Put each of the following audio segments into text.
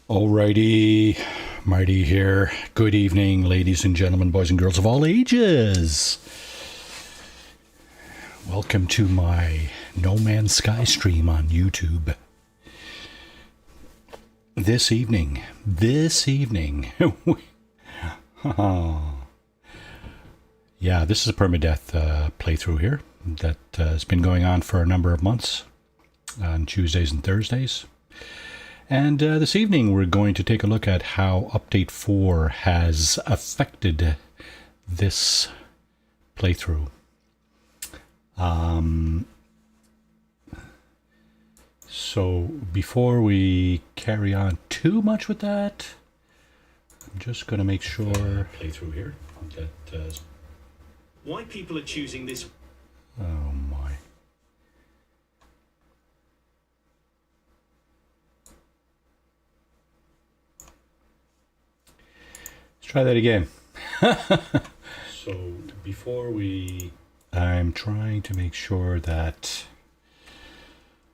Alrighty, Marty here. Good evening, ladies and gentlemen, boys and girls of all ages. Welcome to my No Man's Sky stream on YouTube. This evening, yeah, this is a Permadeath playthrough here that has been going on for a number of months on Tuesdays and Thursdays. And this evening we're going to take a look at how Update 4 has affected this playthrough. So before we carry on too much with that, I'm just going to make sure... Playthrough here. That, why people are choosing this... Oh my... Try that again. So before I'm trying to make sure that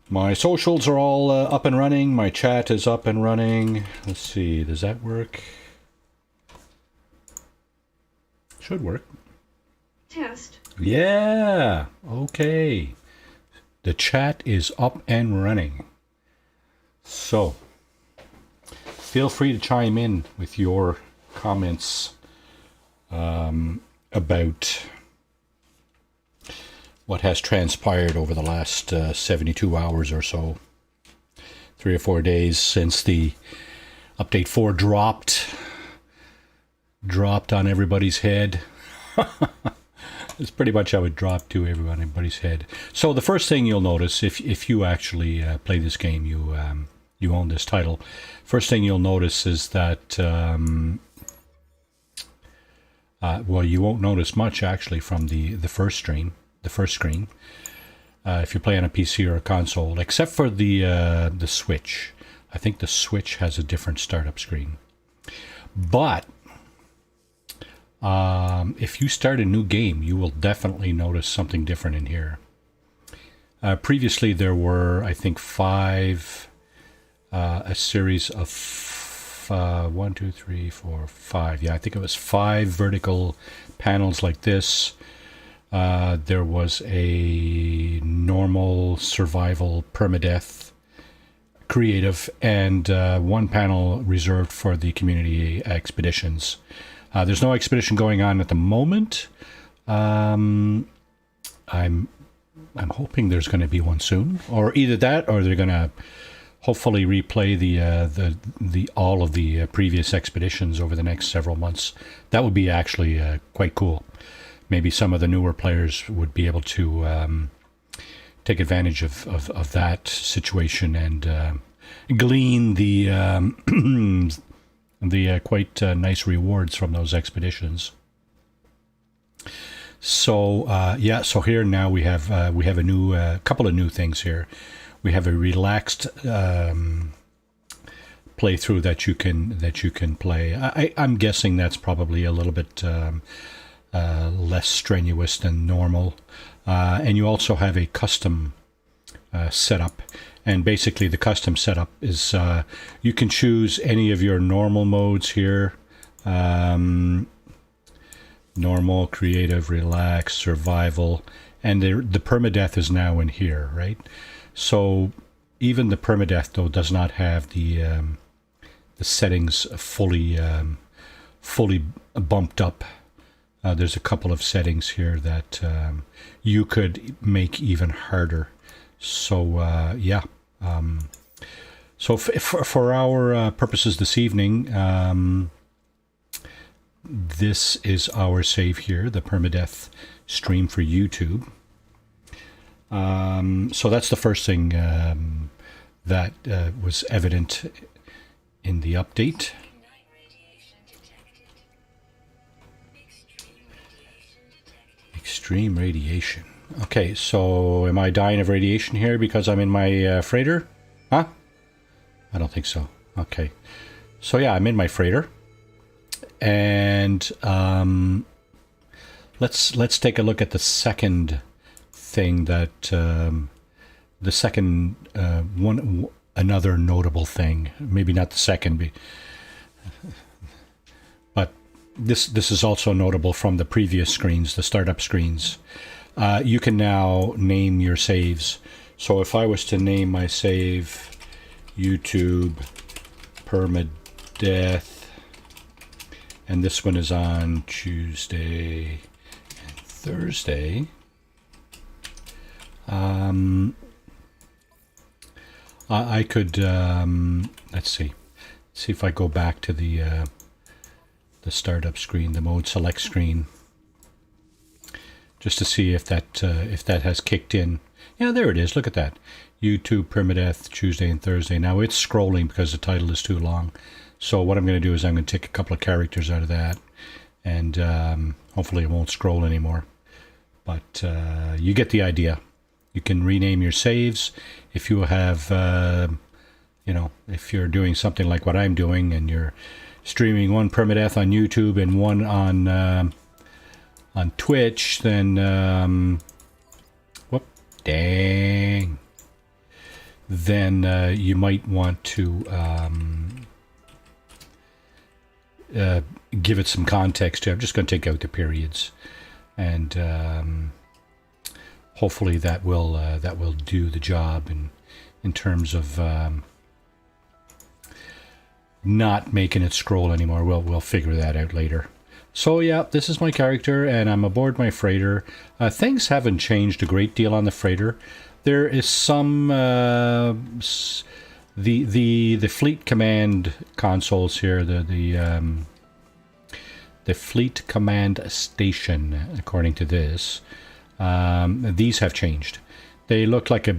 my socials are all up and running. My chat is up and running. Let's see, does that work? Should work. Test. Yeah, okay. The chat is up and running. So, feel free to chime in with your comments about what has transpired over the last 72 hours or so. 3 or 4 days since the Update 4 dropped on everybody's head. It's pretty much how it dropped to everybody's head. So the first thing you'll notice, if you actually play this game, you own this title, first thing you'll notice is that well, you won't notice much actually from the first screen. If you play on a PC or a console, except for the Switch. I think the Switch has a different startup screen. But if you start a new game, you will definitely notice something different in here. Previously, there were, I think, a series of 1, 2, 3, 4, 5. Yeah, I think it was 5 vertical panels like this. There was a normal, survival, permadeath, creative, and 1 panel reserved for the community expeditions. There's no expedition going on at the moment. I'm hoping there's going to be one soon, or either that, or they're going to hopefully replay the all of the previous expeditions over the next several months. That would be actually quite cool. Maybe some of the newer players would be able to take advantage of that situation and glean the quite nice rewards from those expeditions. So yeah, so here now we have a new couple of new things here. We have a relaxed playthrough that you can play. I'm guessing that's probably a little bit less strenuous than normal. And you also have a custom setup. And basically the custom setup is you can choose any of your normal modes here. Normal, creative, relaxed, survival. And the permadeath is now in here, right? So even the permadeath, though, does not have the settings fully bumped up. There's a couple of settings here that you could make even harder. So yeah. So for our purposes this evening, this is our save here, the permadeath stream for YouTube. So that's the first thing that was evident in the update. Extreme radiation. Okay, so am I dying of radiation here because I'm in my freighter? Huh? I don't think so. Okay. So yeah, I'm in my freighter. And let's take a look at the second thing that the second another notable thing. Maybe not the second, but this is also notable from the previous screens, the startup screens. You can now name your saves. So if I was to name my save YouTube Permadeath, and this one is on Tuesday and Thursday, I could let's see if I go back to the startup screen, the mode select screen, just to see if that has kicked in. Yeah, there it is. Look at that. YouTube Permadeath Tuesday and Thursday. Now it's scrolling because the title is too long. So what I'm going to do is I'm going to take a couple of characters out of that, and hopefully it won't scroll anymore. But you get the idea. You can rename your saves if you have, if you're doing something like what I'm doing and you're streaming one Permadeath on YouTube and one on Twitch, then then you might want to give it some context. I'm just going to take out the periods, and hopefully that will do the job in terms of not making it scroll anymore. We'll figure that out later. So yeah, this is my character, and I'm aboard my freighter. Things haven't changed a great deal on the freighter. There is some the fleet command consoles here. The fleet command station, according to this. These have changed. They looked like a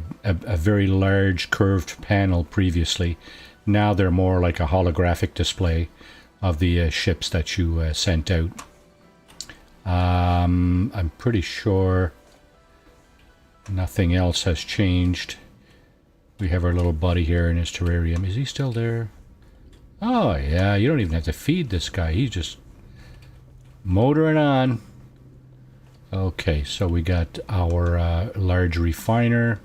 very large curved panel previously. Now they're more like a holographic display of the ships that you sent out. I'm pretty sure nothing else has changed. We have our little buddy here in his terrarium. Is he still there? Oh yeah, you don't even have to feed this guy. He's just motoring on. Okay, so we got our large refiner,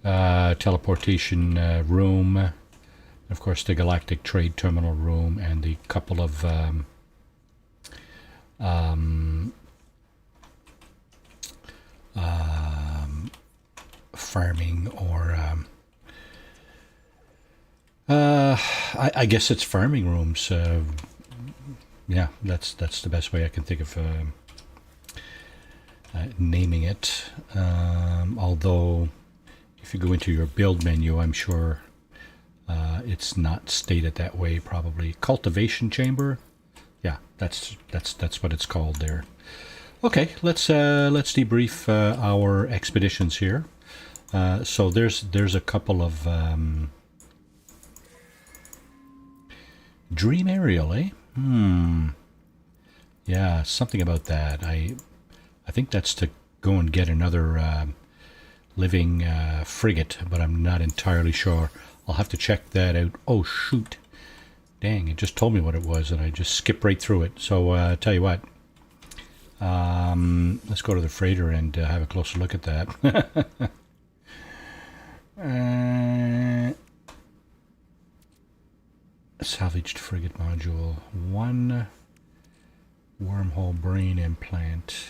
teleportation room, of course the galactic trade terminal room, and the couple of farming, or I guess it's farming rooms. Yeah, that's the best way I can think of naming it. Although if you go into your build menu, I'm sure it's not stated that way. Probably cultivation chamber. Yeah, that's what it's called there. Okay, let's debrief our expeditions here. So there's a couple of dream aerial, eh? Yeah, something about that. I think that's to go and get another living frigate, but I'm not entirely sure. I'll have to check that out. Oh shoot! Dang, it just told me what it was, and I just skipped right through it. So tell you what, let's go to the freighter and have a closer look at that. Salvaged frigate module, 1 wormhole brain implant.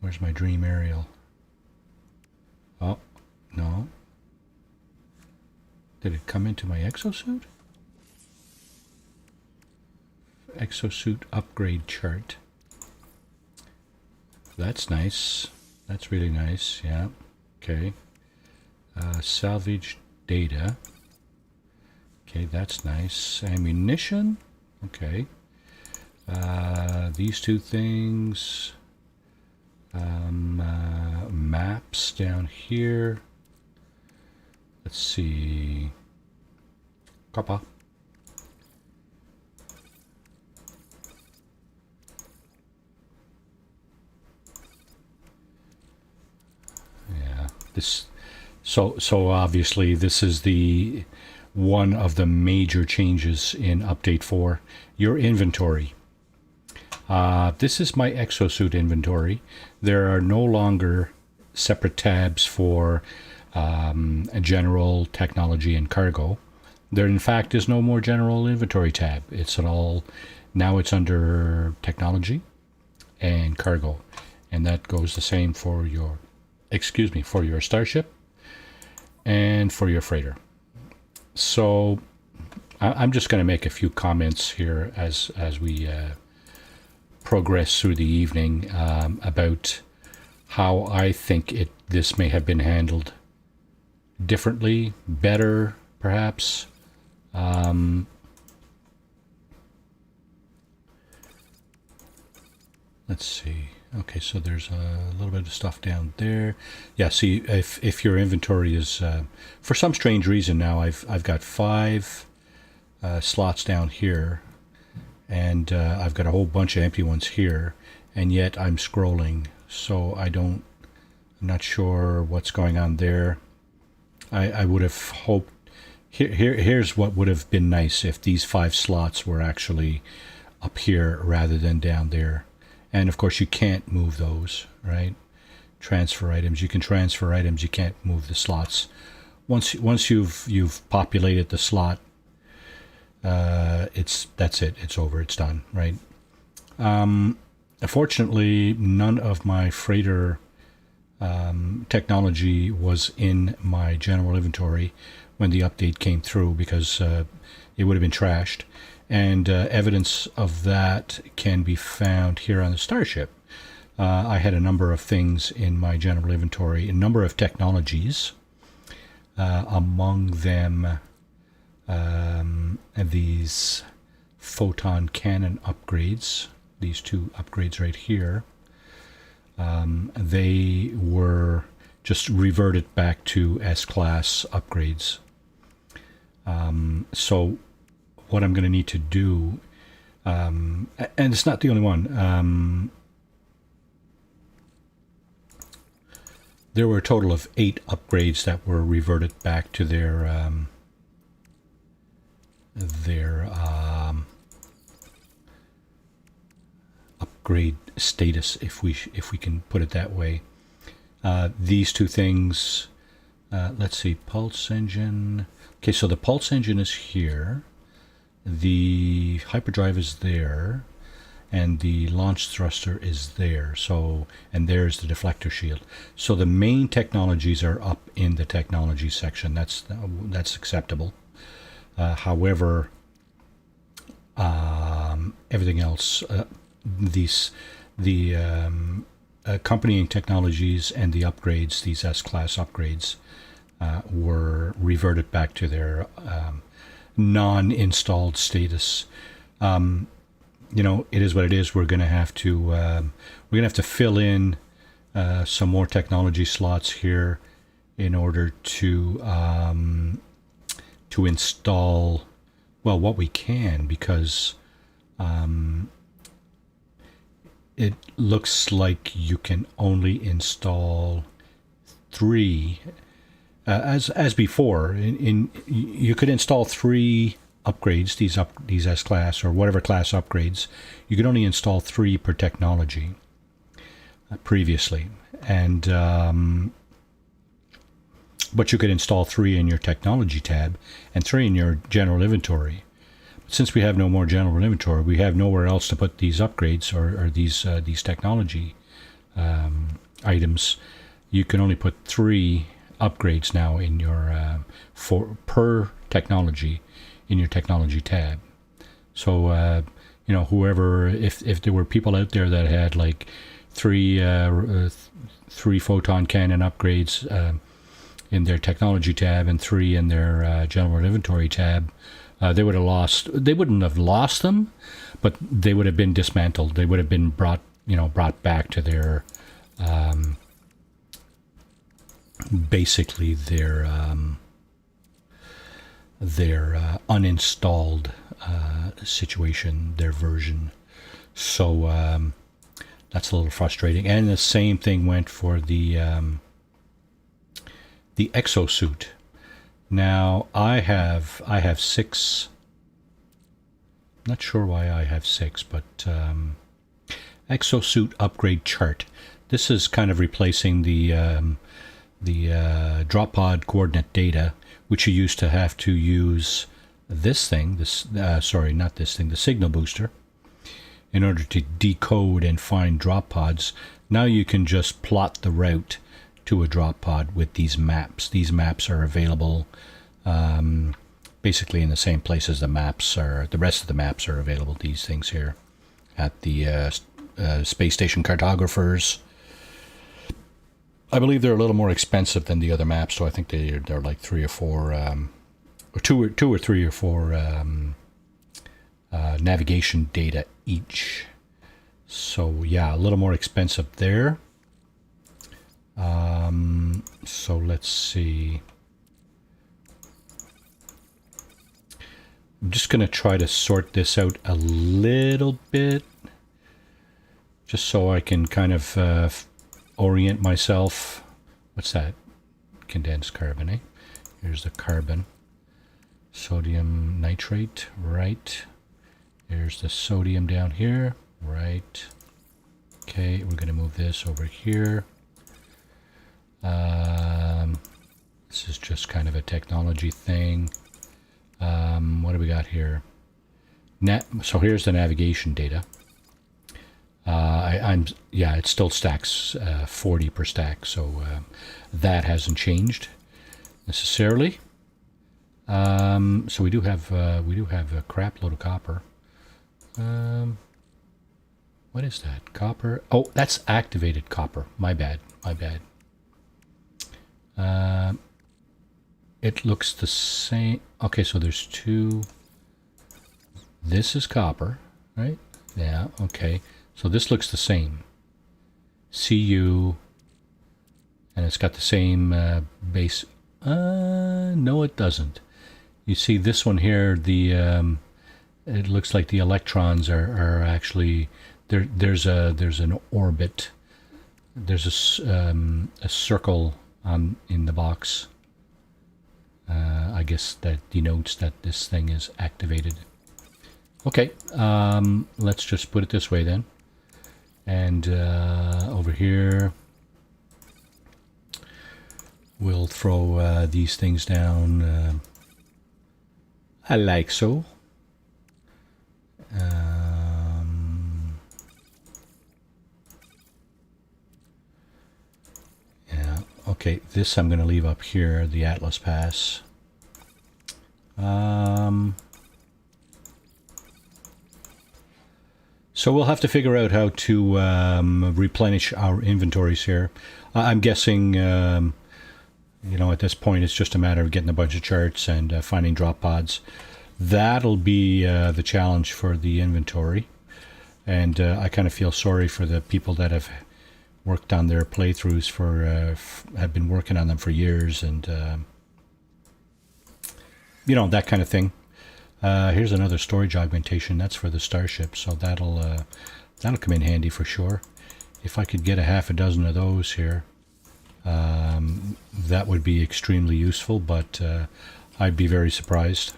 Where's my dream aerial? Oh, no. Did it come into my exosuit? Exosuit upgrade chart. That's nice. That's really nice, yeah. Okay. Salvage data. Okay, that's nice. Ammunition. Okay. These two things. Maps down here. Let's see. Copper. Yeah. This. So obviously this is the one of the major changes in Update 4. Your inventory. This is my exosuit inventory. There are no longer separate tabs for general, technology, and cargo. There, in fact, is no more general inventory tab. Now it's under technology and cargo. And that goes the same for for your starship and for your freighter. So I'm just going to make a few comments here as we progress through the evening about how I think this may have been handled differently, better, perhaps. Let's see. Okay, so there's a little bit of stuff down there. Yeah, see, if your inventory is, for some strange reason now, I've got 5 slots down here, and I've got a whole bunch of empty ones here, and yet I'm scrolling, so I'm not sure what's going on there. I would have hoped, here's what would have been nice if these 5 slots were actually up here rather than down there. And of course you can't move those, right? Transfer items. You can transfer items, you can't move the slots. Once you've populated the slot, that's it. It's over. It's done, right? Unfortunately, none of my freighter technology was in my general inventory when the update came through, because it would have been trashed. And evidence of that can be found here on the Starship. I had a number of things in my general inventory, a number of technologies, among them these photon cannon upgrades, these 2 upgrades right here. They were just reverted back to S-class upgrades. So what I'm going to need to do, and it's not the only one. There were a total of 8 upgrades that were reverted back to their upgrade status, if we can put it that way. These 2 things. Let's see, pulse engine. Okay, so the pulse engine is here. The hyperdrive is there, and the launch thruster is there. So, and there's the deflector shield. So the main technologies are up in the technology section. That's acceptable. However, everything else, the accompanying technologies and the upgrades, these S-class upgrades, were reverted back to their non-installed status. It is what it is. We're going to have to fill in some more technology slots here in order to install, well, what we can, because it looks like you can only install 3. As before, you could install 3 upgrades, these S-class or whatever class upgrades. You could only install 3 per technology previously, and but you could install 3 in your technology tab and 3 in your general inventory. But since we have no more general inventory, we have nowhere else to put these upgrades or these technology items. You can only put 3 upgrades now in your per technology in your technology tab. So whoever, if there were people out there that had like 3 photon cannon upgrades in their technology tab and 3 in their general inventory tab, they wouldn't have lost them, but they would have been dismantled. They would have been brought back to their basically their uninstalled situation, their version. So that's a little frustrating. And the same thing went for the exosuit. Now I have 6. Not sure why I have 6, but exosuit upgrade chart. This is kind of replacing the drop pod coordinate data, which you used to have to use this thing, sorry, not this thing, the signal booster, in order to decode and find drop pods. Now you can just plot the route to a drop pod with these maps. These maps are available basically in the same place as the maps are. The rest of the maps are available, these things here, at the space station cartographers. I believe they're a little more expensive than the other maps, so I think they're like 3 or 4, or two or 3 or 4 navigation data each. So yeah, a little more expensive there. So let's see. I'm just going to try to sort this out a little bit, just so I can kind of orient myself. What's that? Condensed carbon, eh? Here's the carbon. Sodium nitrate, right. Here's the sodium down here, right. Okay, we're going to move this over here. This is just kind of a technology thing. What do we got here? So here's the navigation data. Yeah, it still stacks 40 per stack, so that hasn't changed necessarily. So we do have a crap load of copper. What is that? Copper? Oh, that's activated copper. My bad. It looks the same. Okay, so there's 2. This is copper, right? Yeah, okay. So this looks the same. Cu, and it's got the same base. No, it doesn't. You see this one here, it looks like the electrons are actually, there's an orbit. There's a circle in the box. I guess that denotes that this thing is activated. Okay, let's just put it this way then. And over here, we'll throw these things down I like so. Yeah, okay, this I'm going to leave up here, the Atlas Pass. So we'll have to figure out how to replenish our inventories here. I'm guessing, you know, at this point it's just a matter of getting a bunch of charts and finding drop pods. That'll be the challenge for the inventory. And I kind of feel sorry for the people that have worked on their playthroughs have been working on them for years, and you know, that kind of thing. Here's another storage augmentation. That's for the Starship, so that'll come in handy for sure. If I could get a half a dozen of those here, that would be extremely useful, but I'd be very surprised.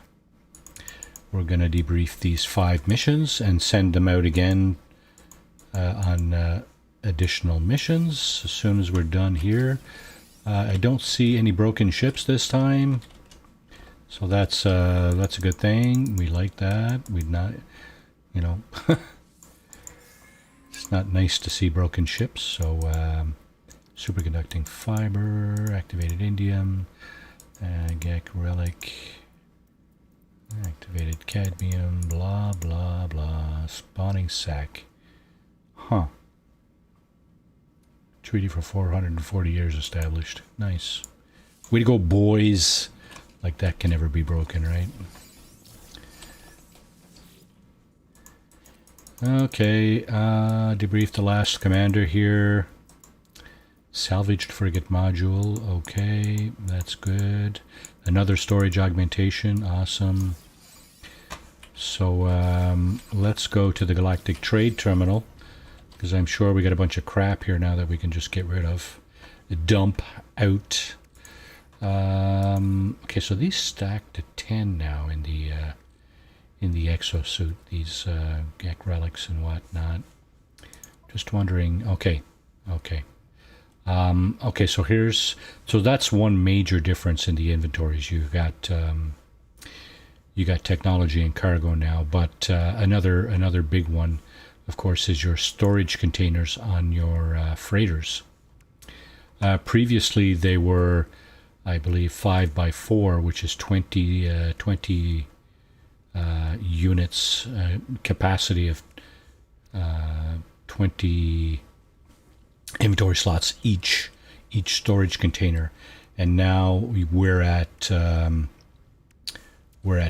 We're going to debrief these 5 missions and send them out again on additional missions as soon as we're done here. I don't see any broken ships this time. So that's a good thing. We like that. We'd not, you know, it's not nice to see broken ships. So superconducting fiber, activated indium, GEC relic, activated cadmium, blah blah blah, spawning sac. Huh. Treaty for 440 years established. Nice. Way to go, boys. Like, that can never be broken, right? Okay, debrief the last commander here. Salvaged frigate module, okay, that's good. Another storage augmentation, awesome. So, let's go to the Galactic Trade Terminal, because I'm sure we got a bunch of crap here now that we can just get rid of. Dump out. Okay, so these stack to 10 now in the exosuit, these GEC relics and whatnot. Just wondering. Okay. Okay, so that's one major difference in the inventories. You got technology and cargo now, but another big one, of course, is your storage containers on your freighters. Previously, they were, I believe, 5 by 4, which is 20 units capacity of 20 inventory slots each storage container, and now we're at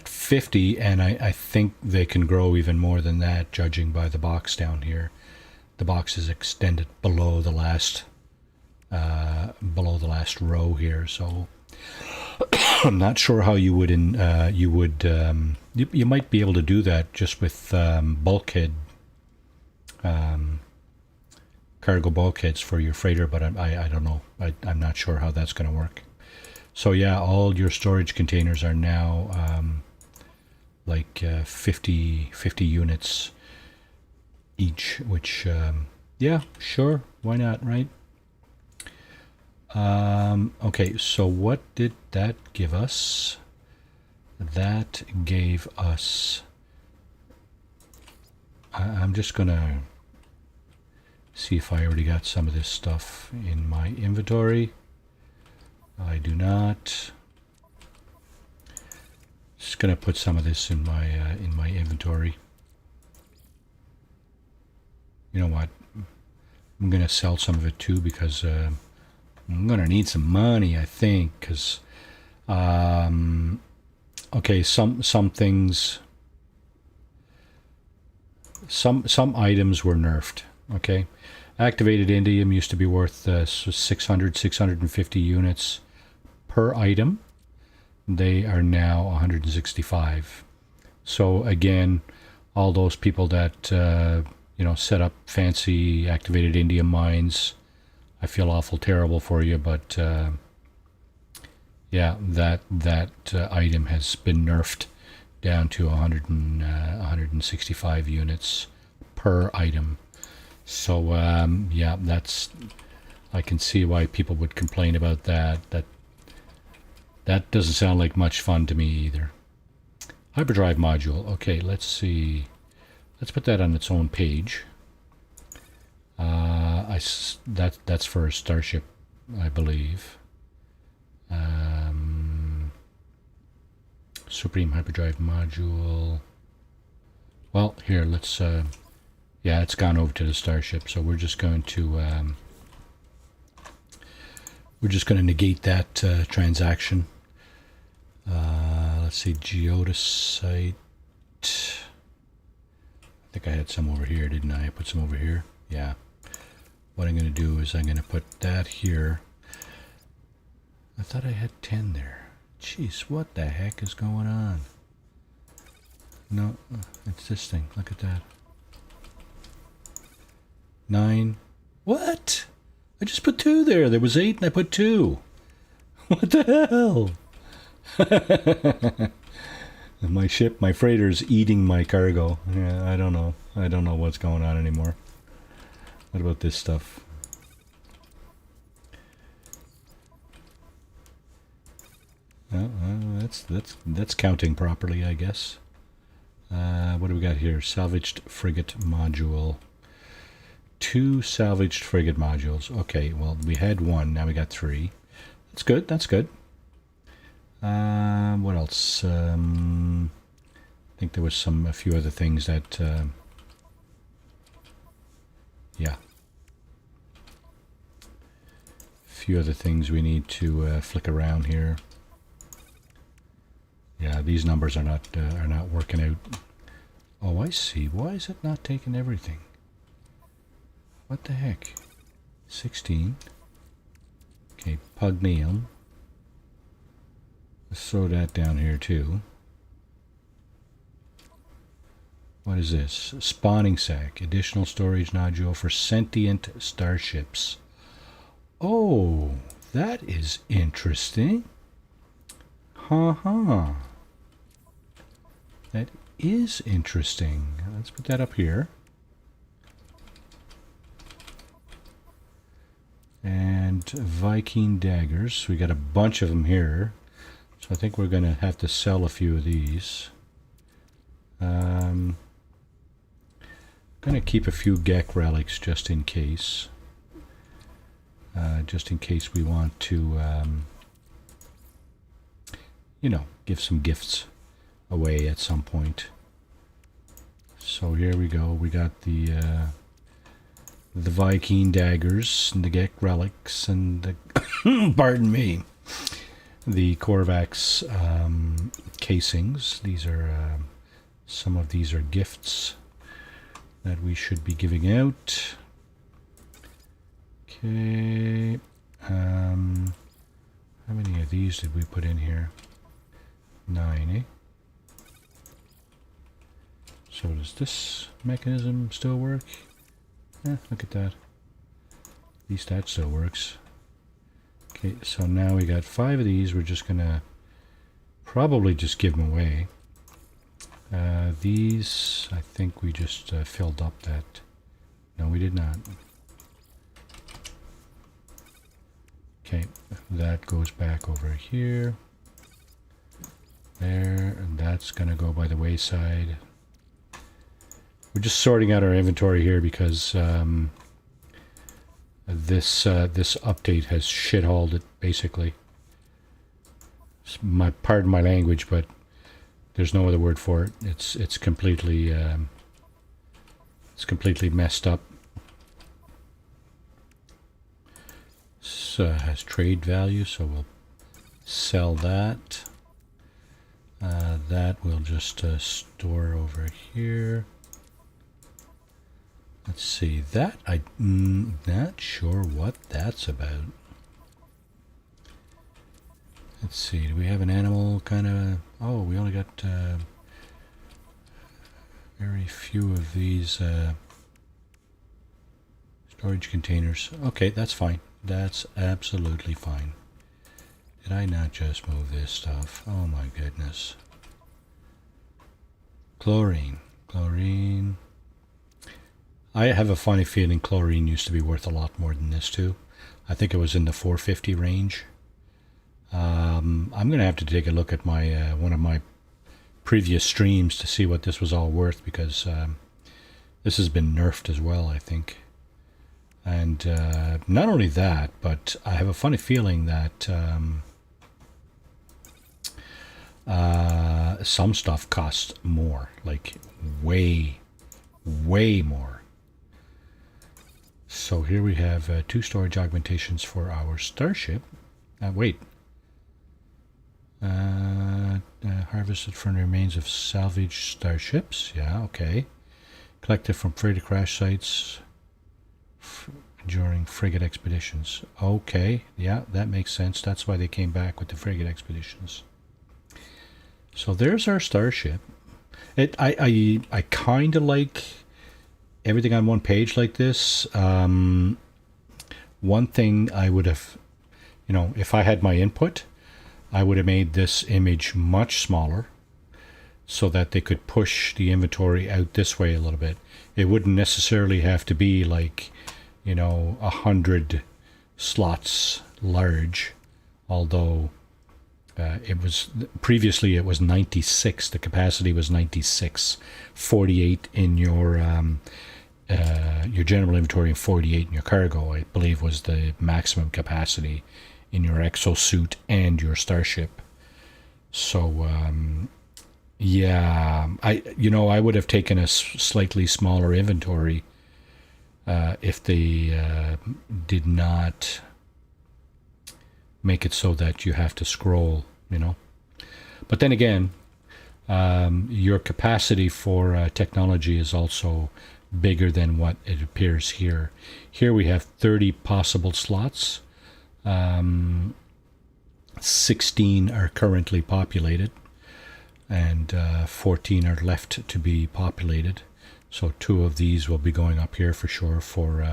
50, and I think they can grow even more than that, judging by the box down here. The box is extended below the last row here, so I'm not sure how you might be able to do that just with bulkhead cargo bulkheads for your freighter, but I don't know. I'm not sure how that's going to work. So yeah, all your storage containers are now like 50 units each, which yeah, sure, why not, right? Okay, so what did that give us? That gave us... I'm just gonna see if I already got some of this stuff in my inventory. I do not. Just gonna put some of this in my inventory. You know what? I'm gonna sell some of it too, because I'm gonna need some money, I think. Because okay, some things, some items were nerfed. Okay, activated indium used to be worth 650 units per item. They are now 165. So again, all those people that set up fancy activated indium mines, I feel awful terrible for you, but yeah, that item has been nerfed down to 165 units per item. So yeah, I can see why people would complain about that. That doesn't sound like much fun to me either. Hyperdrive module. Okay, let's see. Let's put that on its own page. That's for a starship, I believe. Supreme hyperdrive module. Well, here, let's... yeah, it's gone over to the starship, so we're just going to negate that transaction. Let's see, geodesite. I think I had some over here, didn't I? I put some over here. Yeah. What I'm going to do is I'm going to put that here. I thought I had 10 there. Jeez, what the heck is going on? No, it's this thing. Look at that. 9. What? I just put 2 there. There was 8 and I put 2. What the hell? My freighter's eating my cargo. Yeah, I don't know. I don't know what's going on anymore. What about this stuff? That's counting properly, I guess. What do we got here? Salvaged frigate module. 2 salvaged frigate modules. Okay, well, we had 1, now we got 3. That's good, that's good. What else? I think there was a few other things that, yeah. A few other things we need to flick around here. Yeah, these numbers are not working out. Oh, I see. Why is it not taking everything? What the heck? 16. Okay, pugneum. Let's throw that down here too. What is this? Spawning sac. Additional storage nodule for sentient starships. Oh, that is interesting. Ha. That is interesting. Let's put that up here. And Viking daggers. We got a bunch of them here. So I think we're going to have to sell a few of these. Going to keep a few Gek relics just in case. Just in case we want to, you know, give some gifts away at some point. So here we go. We got the Viking daggers and the Gek relics and the pardon me, the Korvax casings. These are some of these are gifts that we should be giving out. Okay. How many of these did we put in here? 9, eh? So does this mechanism still work? Yeah, look at that. At least that still works. Okay, so now we got 5 of these. We're just gonna probably just give them away. These, I think we just filled up that. No, we did not. Okay, that goes back over here. There, and that's gonna go by the wayside. We're just sorting out our inventory here because this update has shithauled it basically. Pardon my language, but there's no other word for it. It's completely messed up. Has trade value, so we'll sell that. That we'll just store over here. Let's see, that I'm not sure what that's about. Let's see, do we have an animal kind of... Oh, we only got very few of these storage containers. Okay, that's fine. That's absolutely fine. Did I not just move this stuff? Oh my goodness. Chlorine. Chlorine. I have a funny feeling chlorine used to be worth a lot more than this too. I think it was in the 450 range. I'm going to have to take a look at my one of my previous streams to see what this was all worth, because this has been nerfed as well, I think. And not only that, but I have a funny feeling that some stuff costs more, like way more. So here we have 2 storage augmentations for our starship. Harvested from the remains of salvaged starships. Yeah, okay. Collected from freighter crash sites during frigate expeditions. Okay, yeah, that makes sense. That's why they came back with the frigate expeditions. So there's our starship. I kind of like everything on one page like this. One thing I would have, you know, if I had my input, I would have made this image much smaller so that they could push the inventory out this way a little bit. It wouldn't necessarily have to be like, you know, 100 slots large, although it was previously it was 96. The capacity was 96, 48 in your general inventory and 48 in your cargo, I believe, was the maximum capacity in your exosuit and your starship. So yeah, I would have taken a slightly smaller inventory if they did not make it so that you have to scroll, you know. But then again, your capacity for technology is also bigger than what it appears here. Here we have 30 possible slots. 16 are currently populated, and 14 are left to be populated. So 2 of these will be going up here for sure for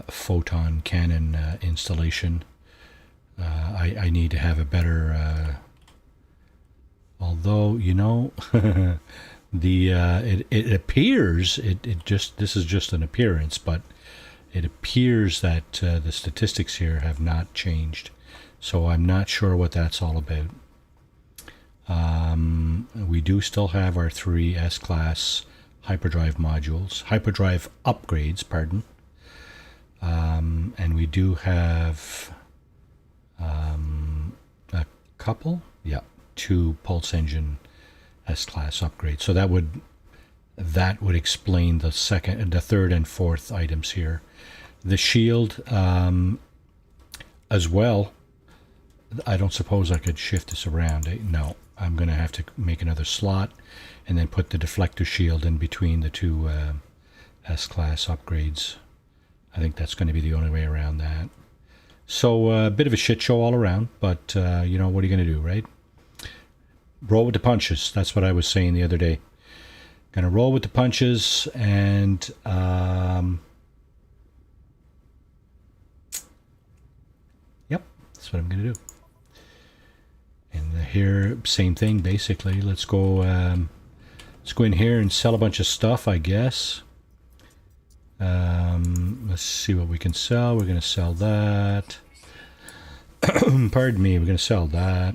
photon cannon installation. I need to have a better, although, you know, it appears, this is just an appearance, but it appears that the statistics here have not changed. So I'm not sure what that's all about. We do still have our 3 S-Class hyperdrive upgrades, pardon. And we do have a couple, 2 pulse engine S-Class upgrades. So that would explain the third and fourth items here. The shield as well. I don't suppose I could shift this around. No, I'm going to have to make another slot and then put the deflector shield in between the 2 S-Class upgrades. I think that's going to be the only way around that. So a bit of a shit show all around, but what are you going to do, right? Roll with the punches. That's what I was saying the other day. Going to roll with the punches, and yep, that's what I'm going to do. And here, same thing basically. Let's go in here and sell a bunch of stuff, I guess. Let's see what we can sell. We're going to sell that. Pardon me. We're going to sell that.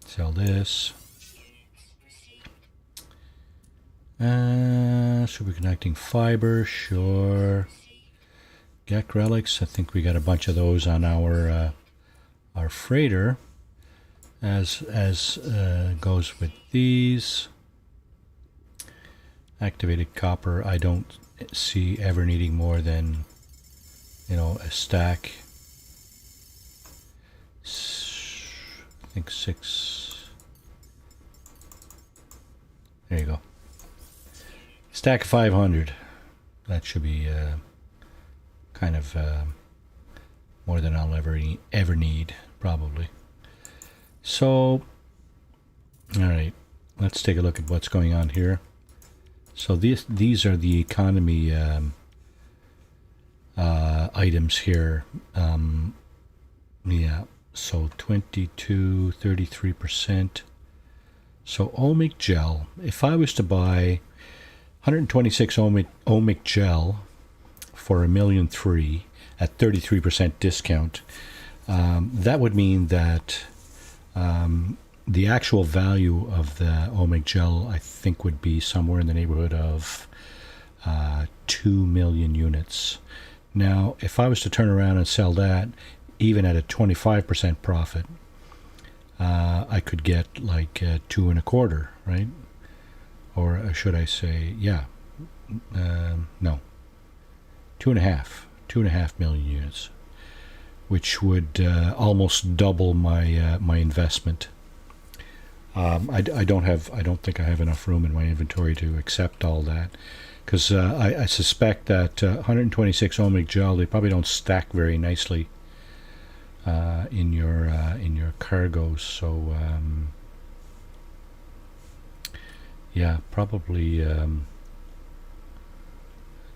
Sell this. Superconducting fiber, sure. Gek relics. I think we got a bunch of those on our freighter. As goes with these. Activated copper. I don't see ever needing more than a stack. I think 6. There you go. Stack of 500. That should be kind of more than I'll ever need, probably. So, all right, let's take a look at what's going on here. So these are the economy items here. So 22, 33%. So ohmic gel, if I was to buy 126 ohmic gel for $1.3 million at 33% discount, that would mean that the actual value of the ohmic gel, I think, would be somewhere in the neighborhood of 2 million units. Now, if I was to turn around and sell that, even at a 25% profit, I could get like 2.25, right? Or should I say, no, 2.5 million units, which would almost double my my investment. I don't think I have enough room in my inventory to accept all that, because I suspect that 126 ohmic gel, they probably don't stack very nicely in your cargoes. So probably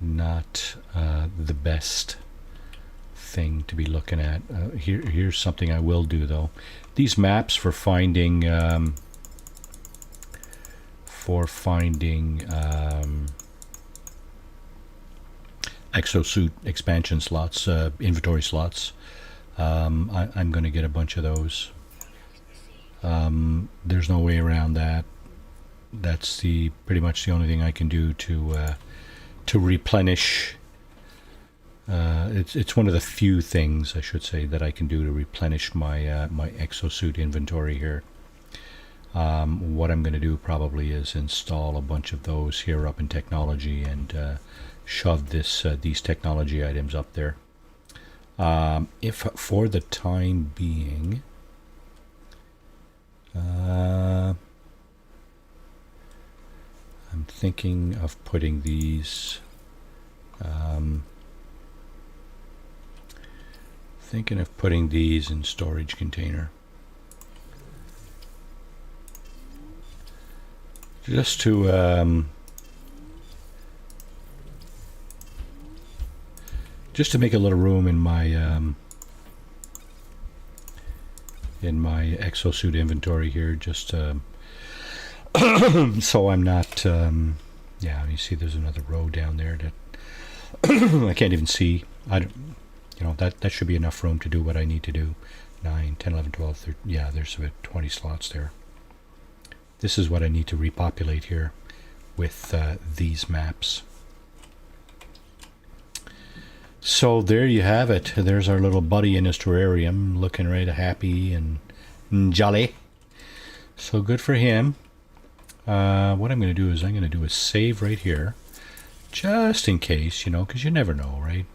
not the best thing to be looking at. Here's something I will do though. These maps for finding exosuit expansion slots, inventory slots. I'm going to get a bunch of those. There's no way around that. That's pretty much the only thing I can do to replenish. It's one of the few things, I should say, that I can do to replenish my my exosuit inventory here. What I'm going to do probably is install a bunch of those here up in technology and shove these technology items up there. If for the time being, I'm thinking of putting these. Thinking of putting these in storage container. Just to make a little room in my exosuit inventory here, just so I'm not you see there's another row down there I can't even see. I don't, that should be enough room to do what I need to do. 9, 10, 11, 12, 13. Yeah, there's about 20 slots there. This is what I need to repopulate here with these maps. So there you have it. There's our little buddy in his terrarium, looking right happy and jolly. So good for him. What I'm going to do is I'm going to do a save right here, just in case, because you never know, right?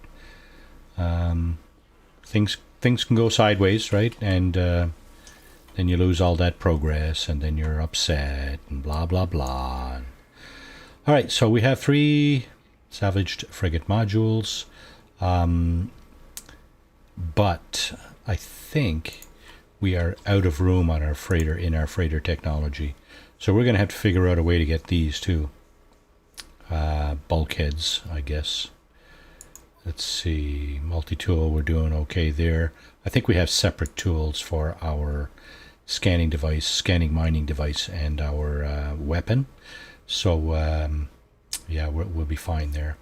Things can go sideways, right? And then you lose all that progress, and then you're upset, and blah, blah, blah. All right, so we have 3 salvaged frigate modules. But I think we are out of room on our freighter, in our freighter technology. So we're going to have to figure out a way to get these too. Bulkheads, I guess. Let's see. Multi-tool, we're doing okay there. I think we have separate tools for our scanning device, scanning mining device, and our weapon. So, yeah, we'll be fine there.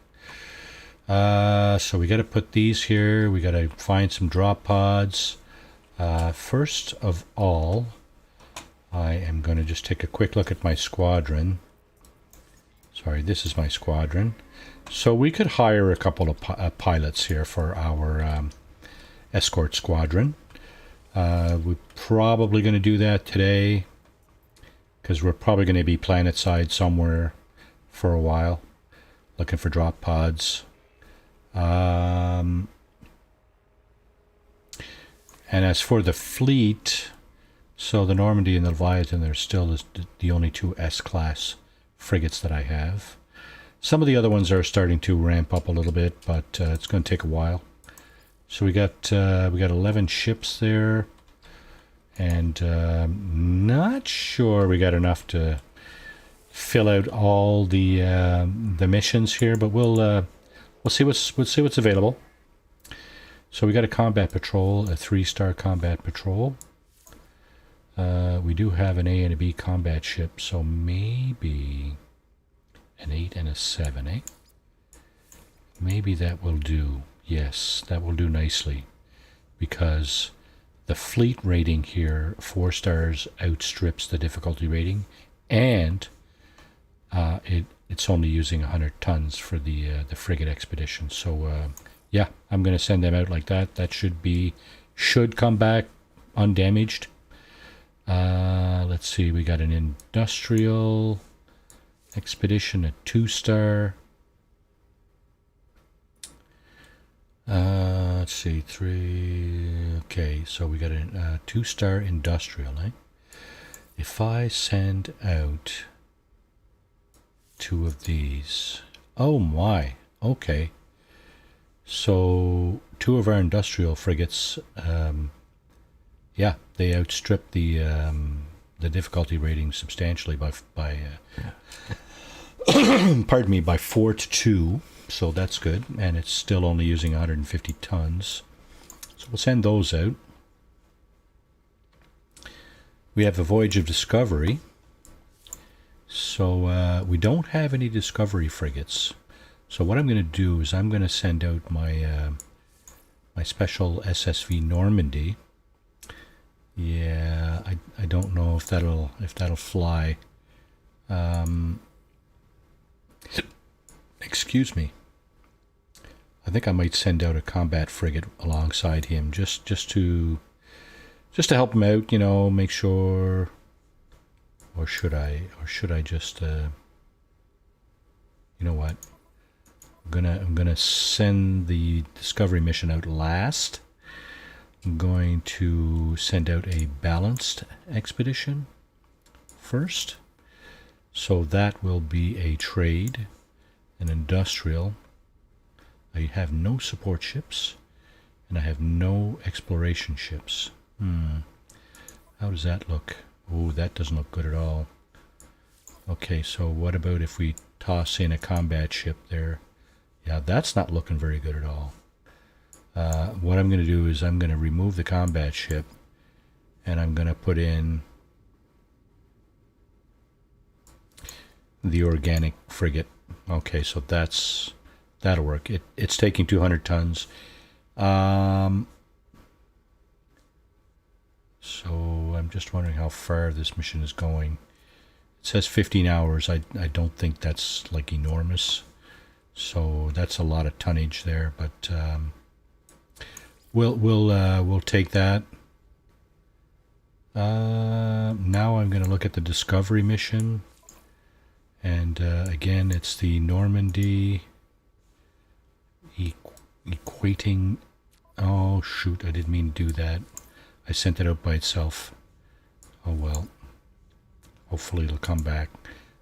So we got to put these here. We got to find some drop pods. First of all, I am going to just take a quick look at my squadron. Sorry, this is my squadron. So we could hire a couple of pilots here for our escort squadron. We're probably going to do that today because we're probably going to be planetside somewhere for a while, looking for drop pods. And as for the fleet, so the Normandy and the Leviathan, they're still the only 2 S-class frigates that I have. Some of the other ones are starting to ramp up a little bit, but it's going to take a while. So we got 11 ships there, and not sure we got enough to fill out all the missions here, but we'll see what's available. So we got a combat patrol, a 3-star combat patrol. We do have an A and a B combat ship, so maybe an 8 and a 7, eh? Maybe that will do. Yes, that will do nicely, because the fleet rating here, 4 stars, outstrips the difficulty rating, and it's only using 100 tons for the frigate expedition. So yeah, I'm going to send them out like that. That should come back undamaged. Let's see, we got an industrial expedition, a 2-star. Let's see, 3. Okay, so we got a 2-star industrial, eh? If I send out 2 of these, oh my, okay. So 2 of our industrial frigates, yeah, they outstrip the difficulty rating substantially by pardon me, by 4 to 2. So that's good, and it's still only using 150 tons. So we'll send those out. We have a Voyage of Discovery. So we don't have any Discovery frigates. So what I'm going to do is I'm going to send out my my special SSV Normandy. Yeah, I don't know if that'll fly. Excuse me. I think I might send out a combat frigate alongside him just to help him out, make sure. Or should I just you know what? I'm gonna send the Discovery mission out last. I'm going to send out a balanced expedition first. So that will be a trade, an industrial. I have no support ships, and I have no exploration ships. How does that look? Oh, that doesn't look good at all. Okay, so what about if we toss in a combat ship there? Yeah, that's not looking very good at all. What I'm going to do is I'm going to remove the combat ship, and I'm going to put in the organic frigate. Okay, so that's That'll work. It's taking 200 tons. So I'm just wondering how far this mission is going. It says 15 hours. I don't think that's like enormous. So that's a lot of tonnage there, but we'll take that. Now I'm going to look at the Discovery mission, and again it's the Normandy equating. Oh shoot! I didn't mean to do that. I sent it out by itself. Oh well. Hopefully it'll come back.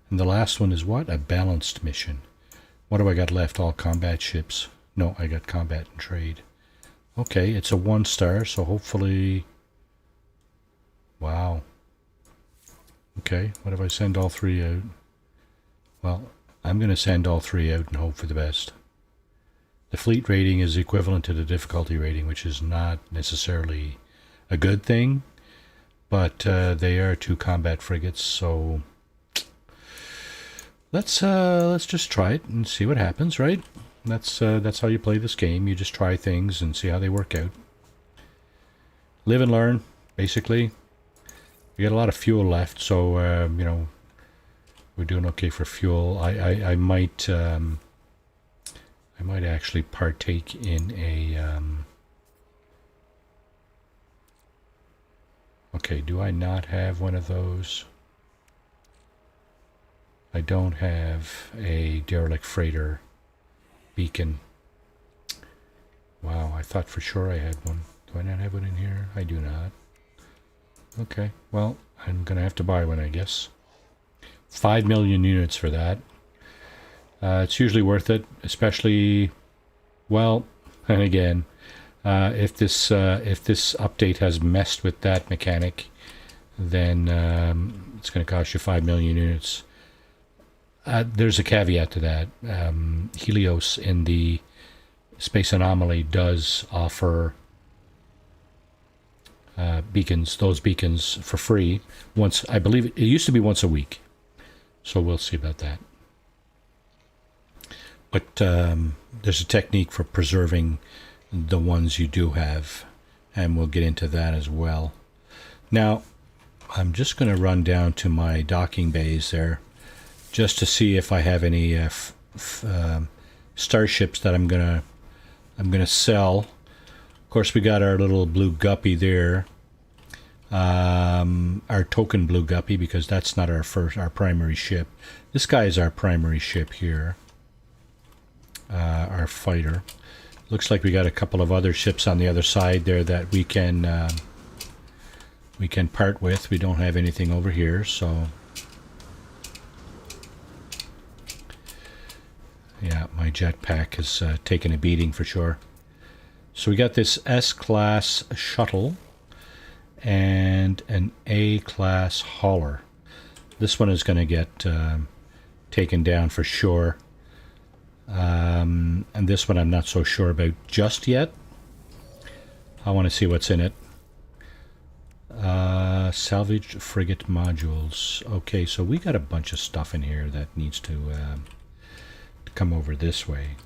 And the last one is what? A balanced mission. What do I got left? All combat ships. No, I got combat and trade. Okay, it's a 1-star, so hopefully... Wow. Okay, what if I send all 3 out? Well, I'm going to send all 3 out and hope for the best. The fleet rating is equivalent to the difficulty rating, which is not necessarily a good thing, but they are 2 combat frigates, so... Let's just try it and see what happens, right? That's how you play this game. You just try things and see how they work out. Live and learn, basically. We got a lot of fuel left, so you know, we're doing okay for fuel. I might actually partake in a. Okay, do I not have one of those? I don't have a derelict freighter beacon. Wow, I thought for sure I had one. Do I not have one in here? I do not. Okay, well, I'm going to have to buy one, I guess. 5 million units for that. It's usually worth it, especially, well, and again, if this update has messed with that mechanic, then it's going to cost you 5 million units. There's a caveat to that. Helios in the Space Anomaly does offer beacons, those beacons for free. Once, I believe it used to be once a week. So we'll see about that. But there's a technique for preserving the ones you do have, and we'll get into that as well. Now, I'm just going to run down to my docking bays there, just to see if I have any starships that I'm gonna sell. Of course, we got our little blue guppy there, our token blue guppy, because that's not our primary ship. This guy is our primary ship here, our fighter. Looks like we got a couple of other ships on the other side there that we can part with. We don't have anything over here, so. Yeah, my jetpack has taken a beating for sure. So we got this S-class shuttle and an A-class hauler. This one is going to get taken down for sure. And this one I'm not so sure about just yet. I want to see what's in it. Salvaged frigate modules. Okay, so we got a bunch of stuff in here that needs to come over this way.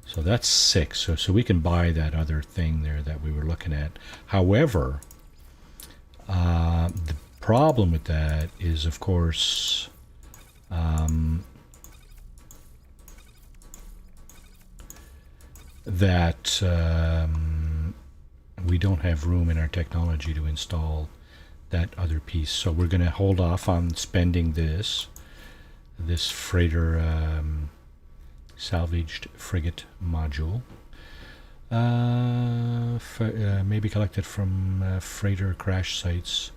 So that's 6. So we can buy that other thing there that we were looking at. However, the problem with that is, of course, that we don't have room in our technology to install that other piece. So we're going to hold off on spending this freighter salvaged frigate module. Maybe collected from freighter crash sites.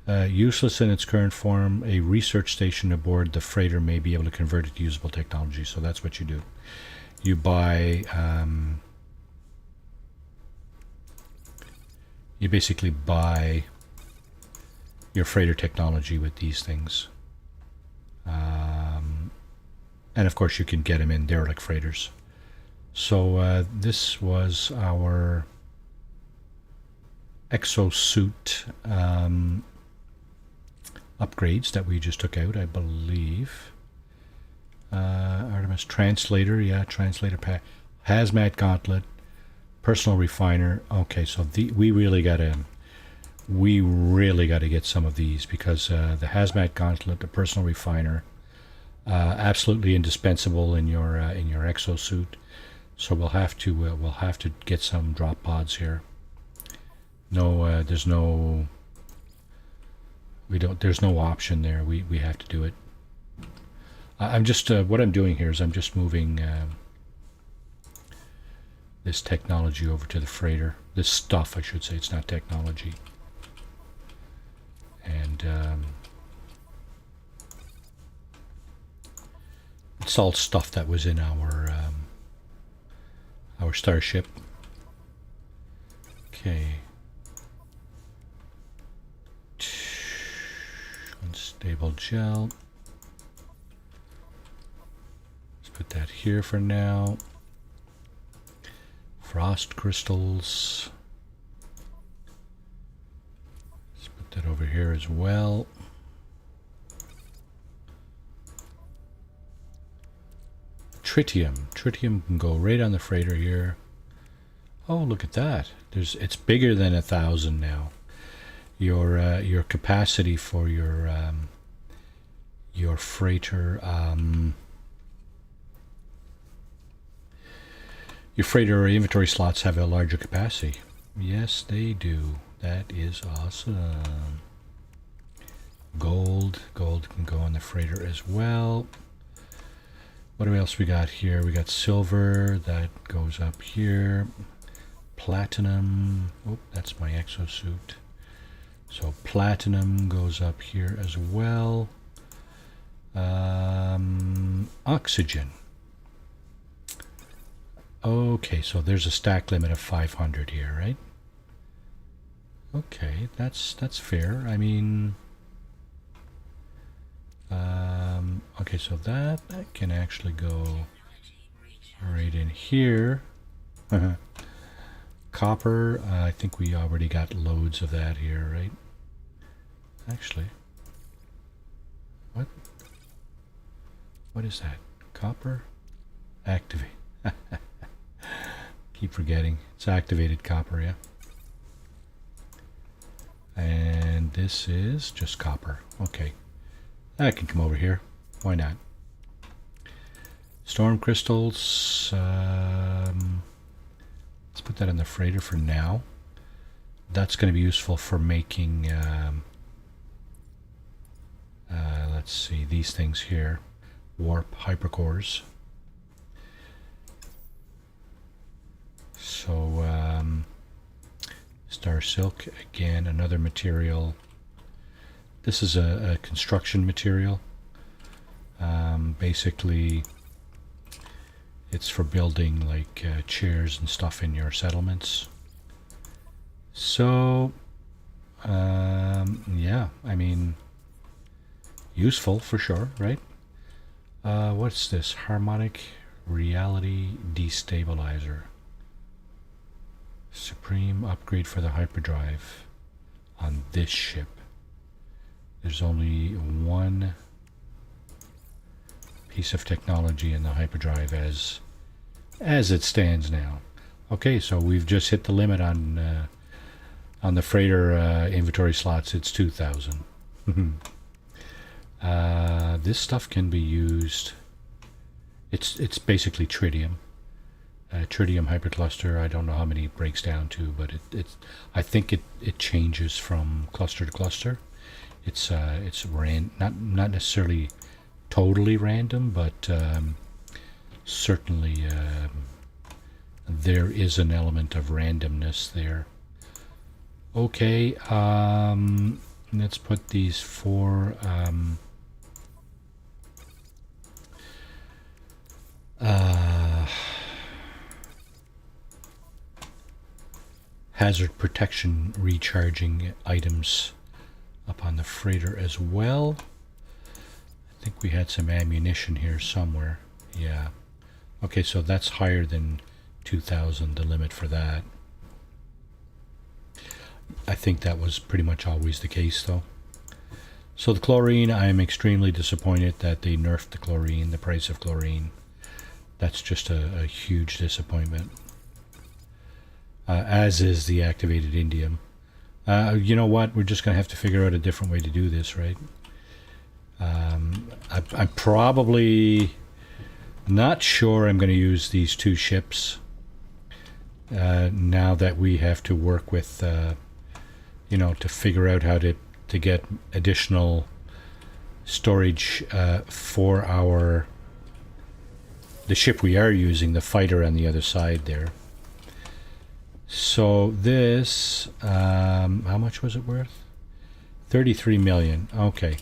Useless in its current form, a research station aboard the freighter may be able to convert it to usable technology. So that's what you do. You buy, you basically buy your freighter technology with these things. And of course you can get them in derelict freighters. So this was our exosuit upgrades that we just took out, I believe. Artemis translator, yeah, translator pack, hazmat gauntlet, personal refiner. Okay, so we really got to get some of these because the hazmat gauntlet, the personal refiner, absolutely indispensable in your exosuit. So we'll have to get some drop pods here. No, there's no option there. We have to do it. I'm just what I'm doing here is I'm just moving this technology over to the freighter. This stuff, I should say. It's not technology. And it's all stuff that was in our starship. Okay. Unstable gel. Let's put that here for now. Frost crystals. Let's put that over here as well. Tritium. Tritium can go right on the freighter here. Oh, look at that. It's bigger than 1,000 now. Your capacity for your freighter your freighter inventory slots have a larger capacity. Yes, they do. That is awesome. Gold can go on the freighter as well. What else we got here? We got silver that goes up here. Platinum. Oh, that's my exosuit. So platinum goes up here as well. Oxygen. Okay, so there's a stack limit of 500 here, right? Okay, that's fair. I mean, okay, so that can actually go right in here. Copper, I think we already got loads of that here, right? Actually, what is that? Copper? Activate. Keep forgetting. It's activated copper, yeah. And this is just copper. Okay. That can come over here. Why not? Storm crystals. Let's put that in the freighter for now. That's going to be useful for making, let's see, these things here. Warp hypercores. So, Star Silk, again, another material. This is a construction material. Basically, it's for building like chairs and stuff in your settlements. So, yeah, I mean, useful for sure, right? What's this? Harmonic Reality Destabilizer. Supreme upgrade for the hyperdrive on this ship. There's only one piece of technology in the hyperdrive as it stands now. Okay, so we've just hit the limit on the freighter inventory slots. It's 2,000. This stuff can be used. It's basically tritium. Tritium hypercluster. I don't know how many it breaks down to, but I think it changes from cluster to cluster. It's not necessarily totally random, but certainly there is an element of randomness there. Okay, let's put these four hazard protection recharging items up on the freighter as well. I think we had some ammunition here somewhere. Yeah. Okay, so that's higher than 2,000, the limit for that. I think that was pretty much always the case, though. So the chlorine, I am extremely disappointed that they nerfed the chlorine, the price of chlorine. That's just a huge disappointment. As is the activated indium. You know what? We're just going to have to figure out a different way to do this, right? I'm probably not sure I'm going to use these two ships now that we have to work with, to figure out how to get additional storage for the ship we are using, the fighter on the other side there. So this, how much was it worth? 33 million. Okay.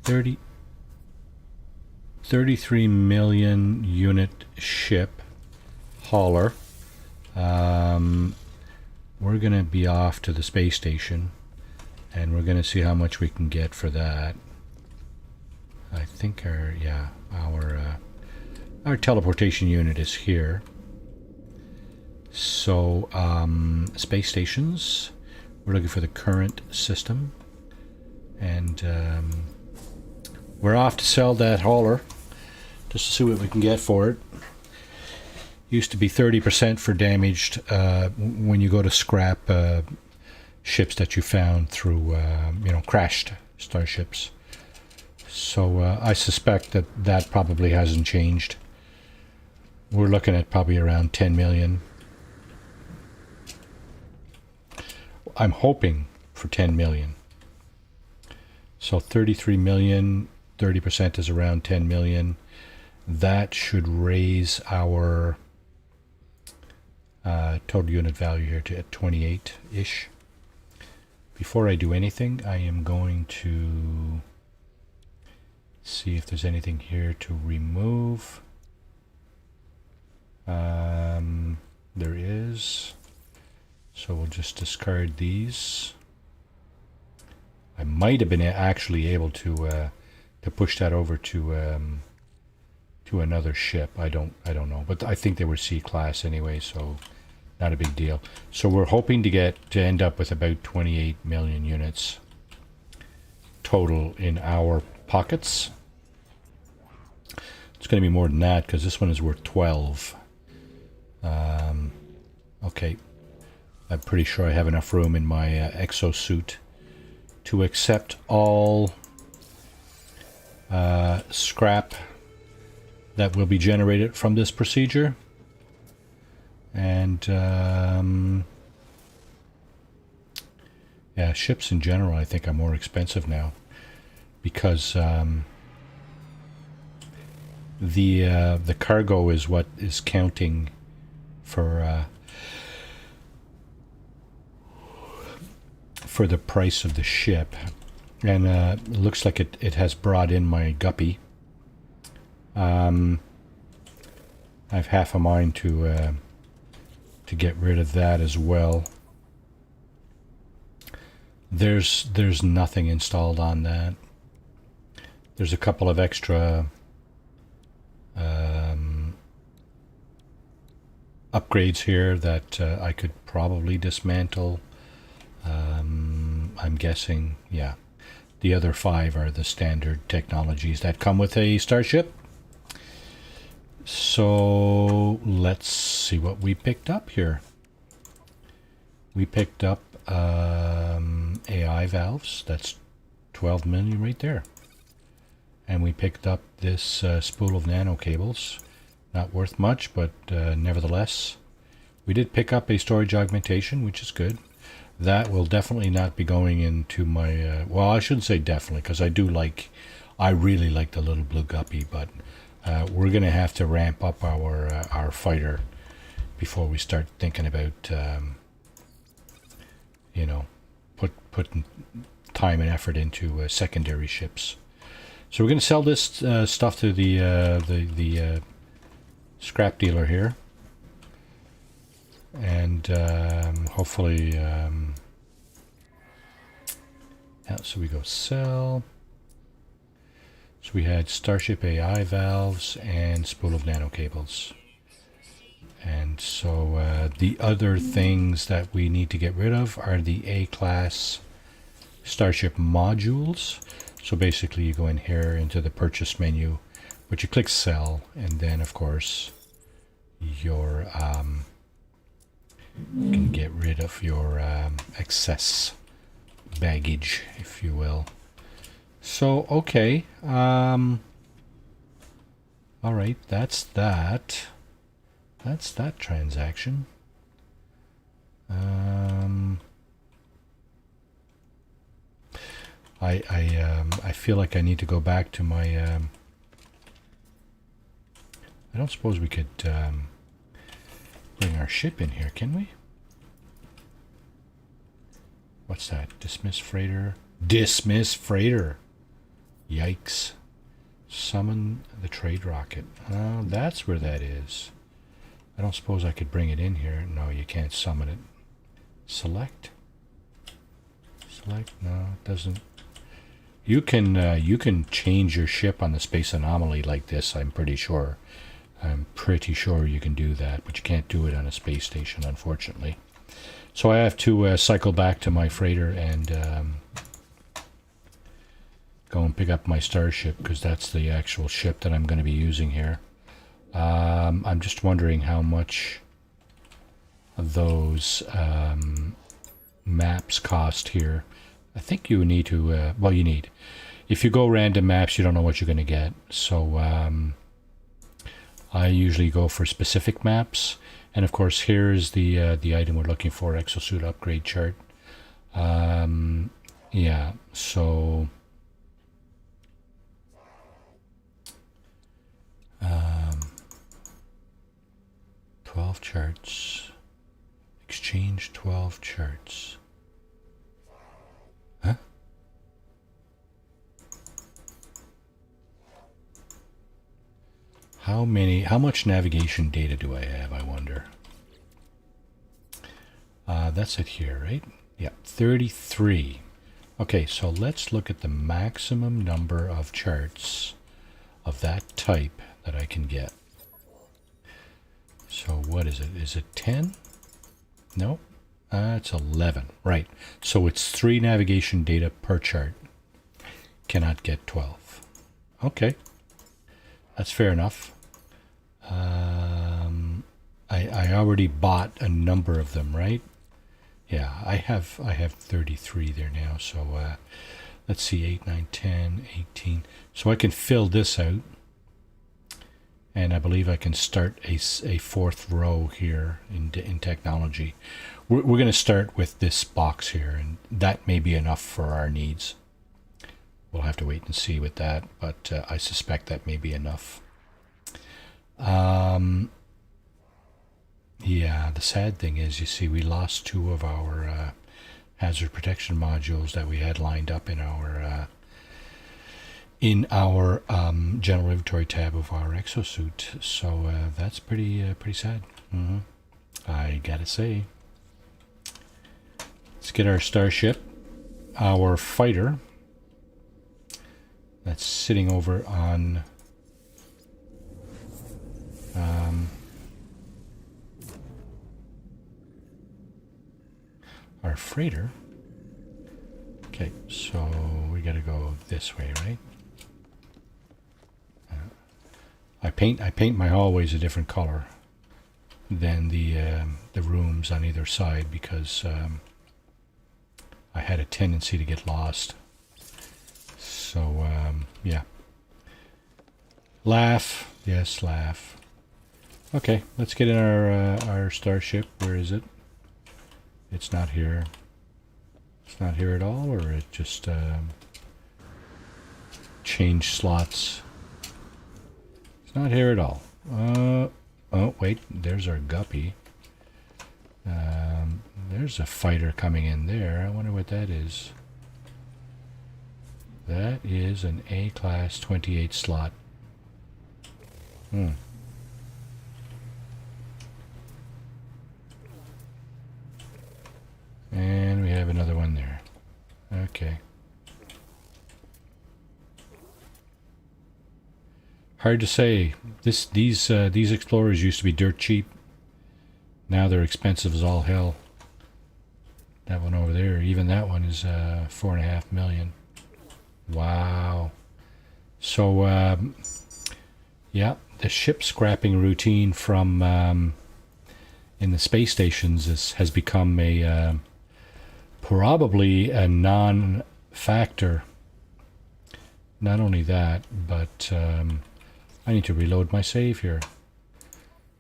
33 million unit ship hauler. We're going to be off to the space station, and we're going to see how much we can get for that. I think our teleportation unit is here. So, space stations, we're looking for the current system, and we're off to sell that hauler, just to see what we can get for it. Used to be 30% for damaged when you go to scrap ships that you found through, crashed starships. So I suspect that probably hasn't changed. We're looking at probably around 10 million. I'm hoping for 10 million. So 33 million, 30% is around 10 million. That should raise our total unit value here to 28-ish. Before I do anything, I am going to see if there's anything here to remove. There is. So we'll just discard these. I might have been actually able to push that over to another ship. I don't know, but I think they were C-class anyway, so not a big deal. So we're hoping to end up with about 28 million units total in our pockets. It's going to be more than that because this one is worth 12. Okay. I'm pretty sure I have enough room in my exosuit to accept all scrap that will be generated from this procedure. And ships in general I think are more expensive now because the cargo is what is counting for the price of the ship, and it looks like it has brought in my guppy. I have half a mind to get rid of that as well. There's nothing installed on that. There's a couple of extra upgrades here that I could probably dismantle. I'm guessing, yeah. The other 5 are the standard technologies that come with a starship. So let's see what we picked up here. We picked up AI valves. That's 12 million right there. And we picked up this spool of nano cables. Not worth much, but nevertheless. We did pick up a storage augmentation, which is good. That will definitely not be going into my... well, I shouldn't say definitely, because I really like the little blue guppy, but we're going to have to ramp up our fighter before we start thinking about, putting time and effort into secondary ships. So we're going to sell this stuff to the scrap dealer here. And hopefully, so we go sell. So we had Starship AI valves and spool of nano cables. And so the other things that we need to get rid of are the A-class Starship modules. So basically you go in here into the purchase menu, but you click sell, and then of course your you can get rid of your excess baggage, if you will. So okay, all right, that's that transaction. I feel like I need to go back to my I don't suppose we could bring our ship in here, can we? What's that? Dismiss freighter. Dismiss freighter. Yikes. Summon the trade rocket. Oh, that's where that is. I don't suppose I could bring it in here. No, you can't summon it. Select. Select. No, it doesn't. You can change your ship on the space anomaly like this, I'm pretty sure. I'm pretty sure you can do that, but you can't do it on a space station, unfortunately. So I have to cycle back to my freighter and go and pick up my starship, because that's the actual ship that I'm going to be using here. I'm just wondering how much of those maps cost here. I think you need to, well, you need. If you go random maps, you don't know what you're going to get. So I usually go for specific maps. And of course, here's the item we're looking for, exosuit upgrade chart. Yeah, so 12 charts. Exchange 12 charts. Huh? How much navigation data do I have, I wonder? That's it here, right? Yeah, 33. Okay, so let's look at the maximum number of charts of that type that I can get. So what is it? Is it 10? No, it's 11. Right. So it's 3 navigation data per chart. Cannot get 12. Okay, that's fair enough. I already bought a number of them, right? Yeah, I have 33 there now. So let's see, 8, 9, 10, 18. So I can fill this out. And I believe I can start a 4th row here in technology. We're going to start with this box here, and that may be enough for our needs. We'll have to wait and see with that, but I suspect that may be enough. Yeah, the sad thing is, you see, we lost 2 of our hazard protection modules that we had lined up in our general inventory tab of our exosuit. So that's pretty sad. I gotta say. Let's get our starship, our fighter, that's sitting over on our freighter. Okay, so we gotta go this way, right? I paint my hallways a different color than the rooms on either side, because I had a tendency to get lost. So yeah, laugh, yes, laugh. Okay, let's get in our starship. Where is it? It's not here. It's not here at all, or it just changed slots. Not here at all. Oh, wait, there's our guppy. There's a fighter coming in there. I wonder what that is. That is an A-class 28 slot. And we have another one there. Okay. Hard to say. These explorers used to be dirt cheap. Now they're expensive as all hell. That one over there, even that one is 4.5 million. Wow. So, yeah, the ship scrapping routine from in the space stations has become a probably a non-factor. Not only that, but I need to reload my save here.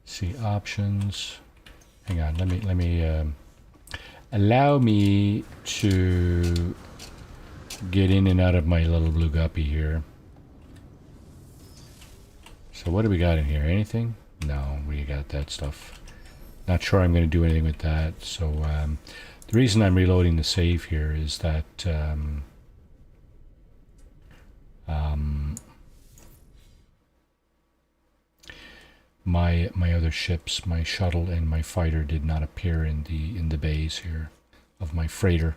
See options. Hang on, let me allow me to get in and out of my little blue guppy here. So what do we got in here? Anything? No, we got that stuff. Not sure I'm going to do anything with that. So the reason I'm reloading the save here is that my other ships, my shuttle and my fighter, did not appear in the bays here of my freighter.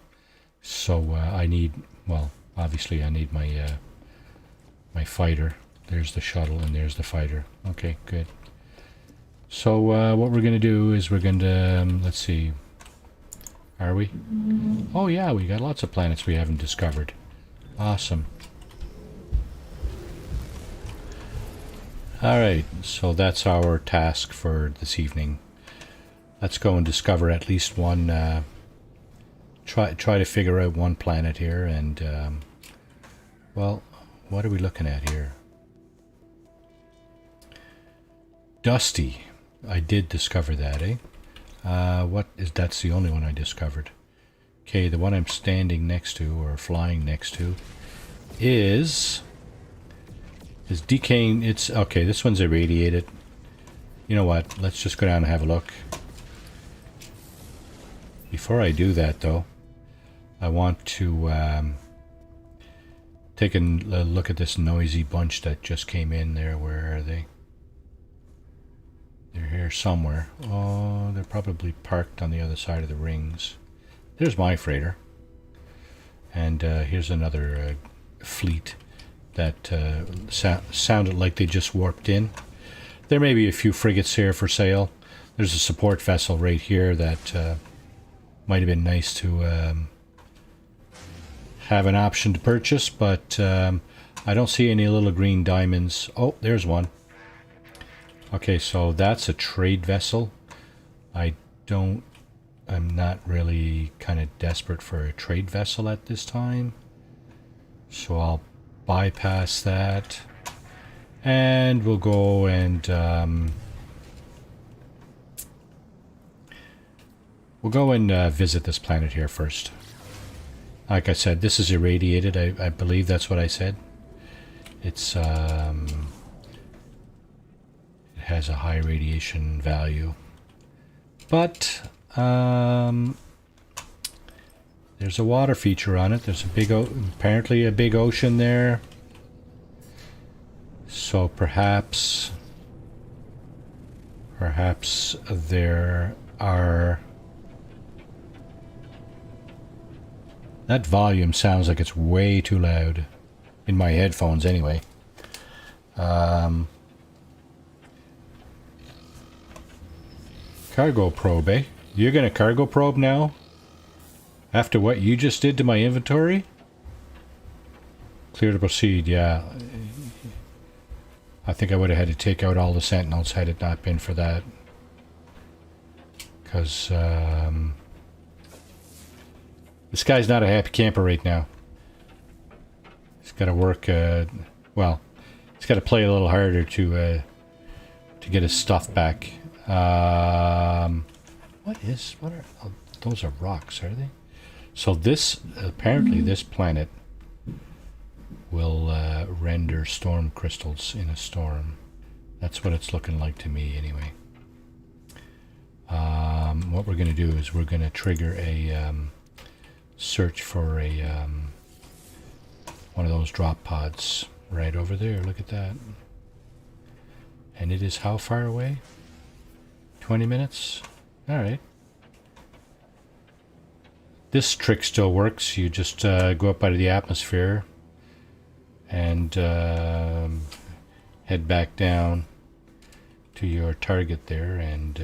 So I need, well, obviously I need my my fighter. There's the shuttle and there's the fighter. Okay, good. So what we're going to do is we're going to, let's see, are we? Oh yeah, we got lots of planets we haven't discovered. Awesome. Alright, so that's our task for this evening. Let's go and discover at least one, try to figure out one planet here, and, well, what are we looking at here? Dusty. I did discover that, eh? That's the only one I discovered. Okay, the one I'm standing next to, or flying next to, is decaying. It's okay, this one's irradiated. You know what, let's just go down and have a look. Before I do that though, I want to take a look at this noisy bunch that just came in there. Where are they? They're here somewhere. Oh, they're probably parked on the other side of the rings. There's my freighter. And here's another fleet that sounded like they just warped in. There may be a few frigates here for sale. There's a support vessel right here that might have been nice to have an option to purchase, but I don't see any little green diamonds. Oh, there's one. Okay, so that's a trade vessel. I'm not really kind of desperate for a trade vessel at this time. So I'll bypass that. And we'll go and visit this planet here first. Like I said, this is irradiated. I believe that's what I said. It's it has a high radiation value, but there's a water feature on it. There's a big, apparently a big ocean there. So perhaps there are. That volume sounds like it's way too loud in my headphones anyway. Cargo probe, eh? You're gonna cargo probe now? After what you just did to my inventory? Clear to proceed, yeah. I think I would have had to take out all the sentinels had it not been for that. Because, this guy's not a happy camper right now. He's got to work, well, he's got to play a little harder to get his stuff back. What are, oh, those are rocks, are they? So this, apparently this planet will render storm crystals in a storm. That's what it's looking like to me anyway. What we're going to do is we're going to trigger a search for a one of those drop pods right over there. Look at that. And it is how far away? 20 minutes? Alright. This trick still works. You just go up out of the atmosphere and head back down to your target there, and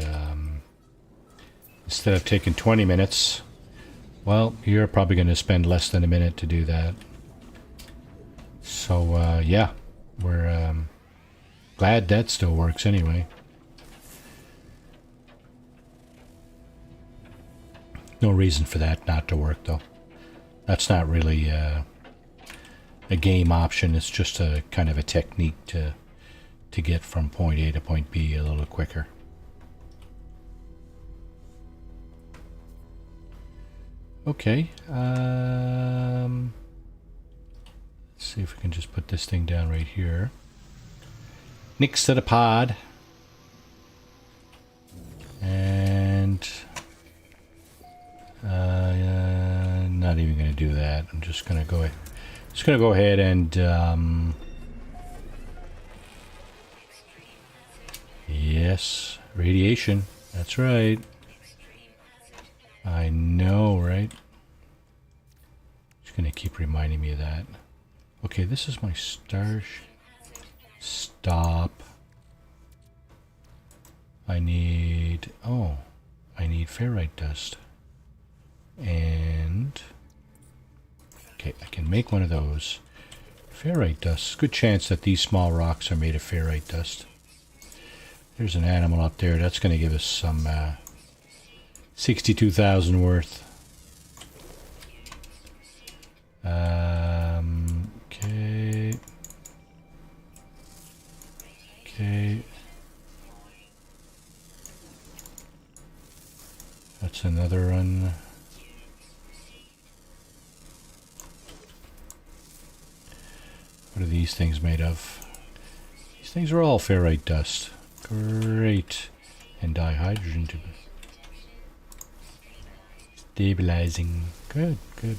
instead of taking 20 minutes Well, you're probably going to spend less than a minute to do that. So, yeah, we're glad that still works anyway. No reason for that not to work, though. That's not really a game option. It's just a kind of a technique to get from point A to point B a little quicker. Okay. Let's see if we can just put this thing down right here. Next to the pod. And not even going to do that. I'm just going to go ahead and yes, radiation. That's right. I know, right? Just going to keep reminding me of that. Okay, this is my star. Stop. I need ferrite dust. And okay, I can make one of those. Ferrite dust. Good chance that these small rocks are made of ferrite dust. There's an animal up there. That's going to give us some 62,000 worth. Okay. Okay. That's another one. What are these things made of? These things are all ferrite dust. Great. And dihydrogen to stabilizing. Good, good.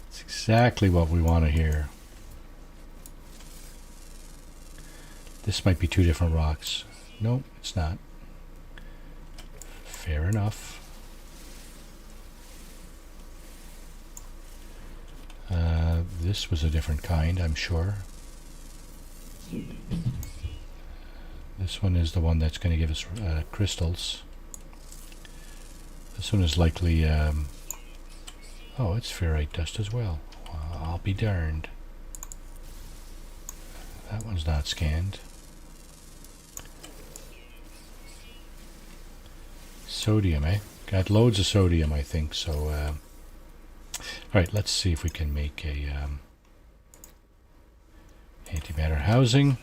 It's exactly what we want to hear. This might be two different rocks. Nope, it's not. Fair enough. This was a different kind, I'm sure. This one is the one that's going to give us crystals. This one is likely... oh, it's ferrite dust as well. I'll be darned. That one's not scanned. Sodium, eh? Got loads of sodium, I think, so... Alright, let's see if we can make a antimatter housing.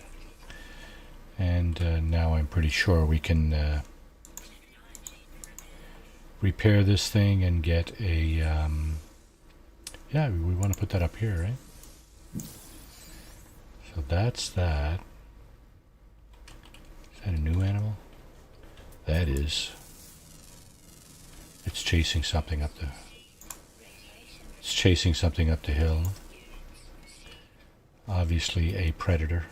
And now I'm pretty sure we can repair this thing and get a... yeah, we want to put that up here, right? So that's that. Is that a new animal? That is. It's chasing something up the... It's chasing something up the hill. Obviously a predator.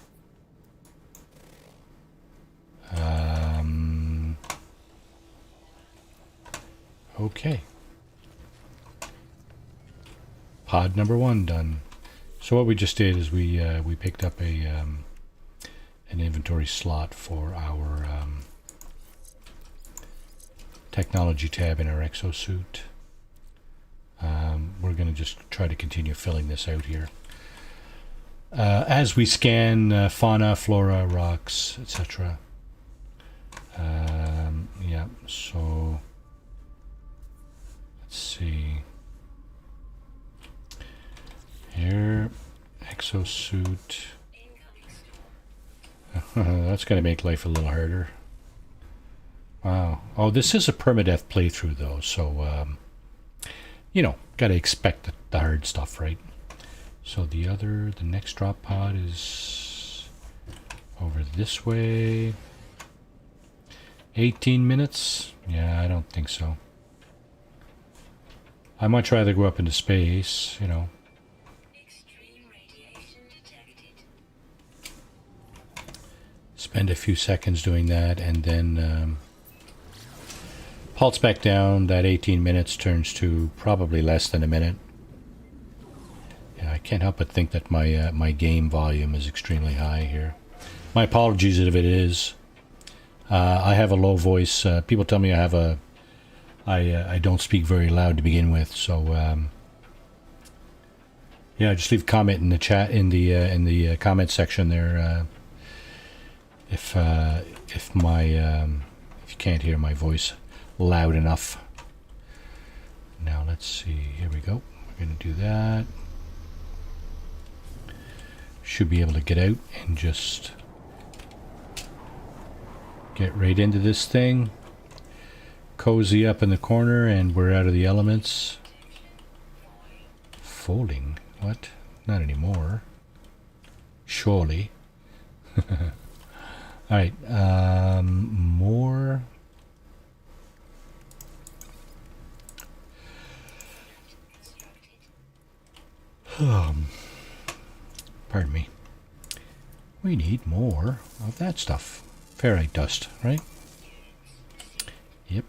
Okay. Pod number 1 done. So what we just did is we picked up a an inventory slot for our technology tab in our exosuit. We're going to just try to continue filling this out here. As we scan fauna, flora, rocks, etc. Yeah, so let's see. Here, exosuit. That's going to make life a little harder. Wow. Oh, this is a permadeath playthrough, though, so, you know, got to expect the hard stuff, right? So the next drop pod is over this way. 18 minutes? Yeah, I don't think so. I'd much rather go up into space, you know. Spend a few seconds doing that and then pulse back down. That 18 minutes turns to probably less than a minute. Yeah, I can't help but think that my game volume is extremely high here. My apologies if it is. I have a low voice. People tell me I have a I don't speak very loud to begin with, so yeah, just leave a comment in the chat in the comment section there if my if you can't hear my voice loud enough. Now let's see. Here we go. We're going to do that. Should be able to get out and just get right into this thing. Cozy up in the corner, and we're out of the elements. Folding? What? Not anymore. Surely. Alright, more. Pardon me. We need more of that stuff. Ferrite dust, right? Yep.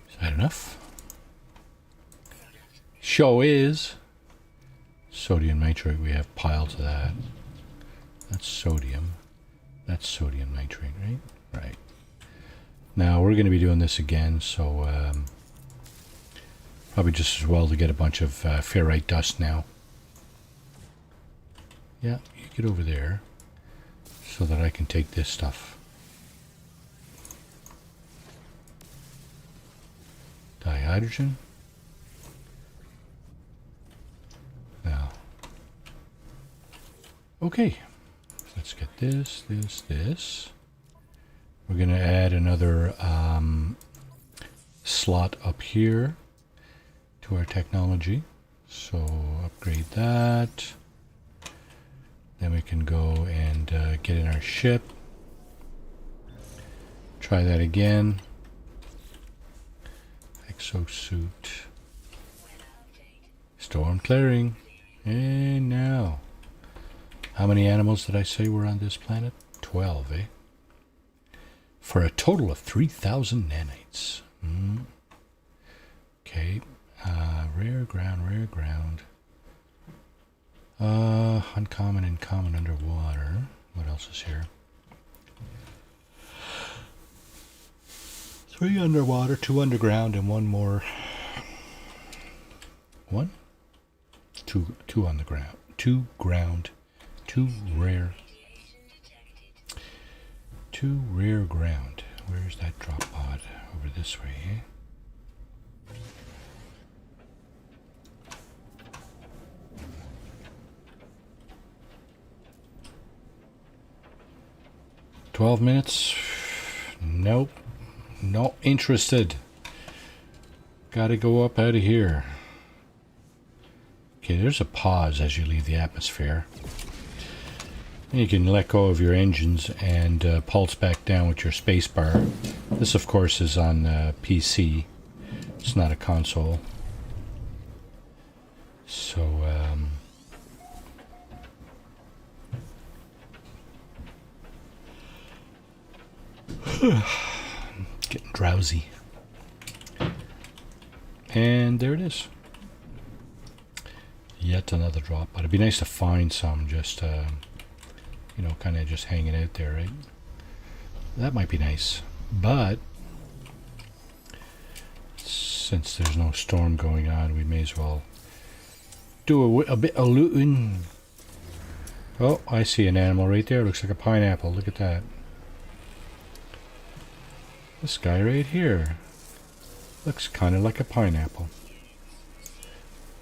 Is that enough? Show is. Sodium nitrate, we have piles of that. That's sodium. That's sodium nitrate, right? Right. Now we're going to be doing this again, so probably just as well to get a bunch of ferrite dust now. Yeah, you get over there so that I can take this stuff. Dihydrogen. Now. Okay. Let's get this, this. We're going to add another slot up here to our technology. So upgrade that. Then we can go and get in our ship. Try that again. Exosuit. Storm clearing. And now. How many animals did I say were on this planet? 12, eh? For a total of 3,000 nanites. Okay. Rare ground. Uncommon and common underwater. What else is here? 3 underwater, 2 underground, and 1 more. 1? 2 on the ground. 2 ground. 2 rare. 2 rare ground. Where's that drop pod? Over this way, eh? $12 Nope. Not interested. Gotta go up out of here. Okay, there's a pause as you leave the atmosphere. You can let go of your engines and pulse back down with your space bar. This, of course, is on PC. It's not a console. So, getting drowsy. And there it is. Yet another drop. But it'd be nice to find some just... you know, kind of just hanging out there, right? That might be nice. But since there's no storm going on, we may as well do a bit of looting. Oh, I see an animal right there. Looks like a pineapple. Look at that. This guy right here looks kind of like a pineapple.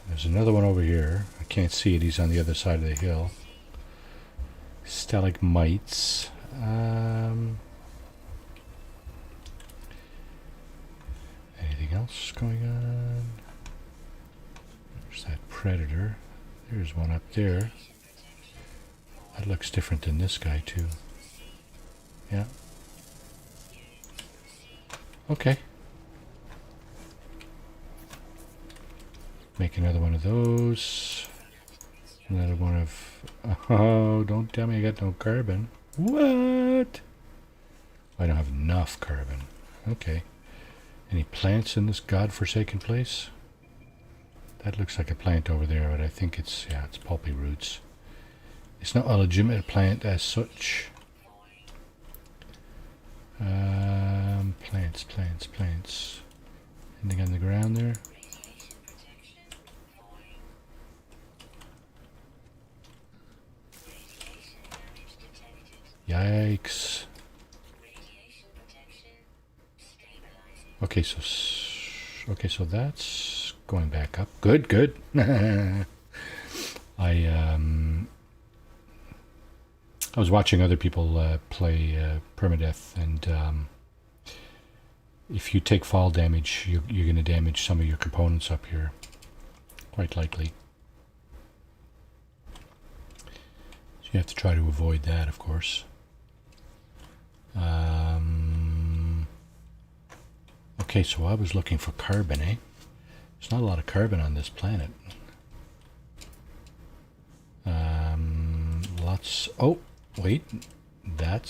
There's another one over here. I can't see it. He's on the other side of the hill. Stalagmites. Anything else going on? There's that predator. There's one up there. That looks different than this guy too. Yeah. Okay. Make another one of those. Another one of... Oh, don't tell me I got no carbon. What? I don't have enough carbon. Okay. Any plants in this godforsaken place? That looks like a plant over there, but I think it's, yeah, it's pulpy roots. It's not a legitimate plant as such. Plants. Anything on the ground there? Yikes. Okay, so that's going back up. Good. I was watching other people play Permadeath, and if you take fall damage, you're going to damage some of your components up here, quite likely. So you have to try to avoid that, of course. Okay, so I was looking for carbon, eh? There's not a lot of carbon on this planet. Lots. Oh, wait. That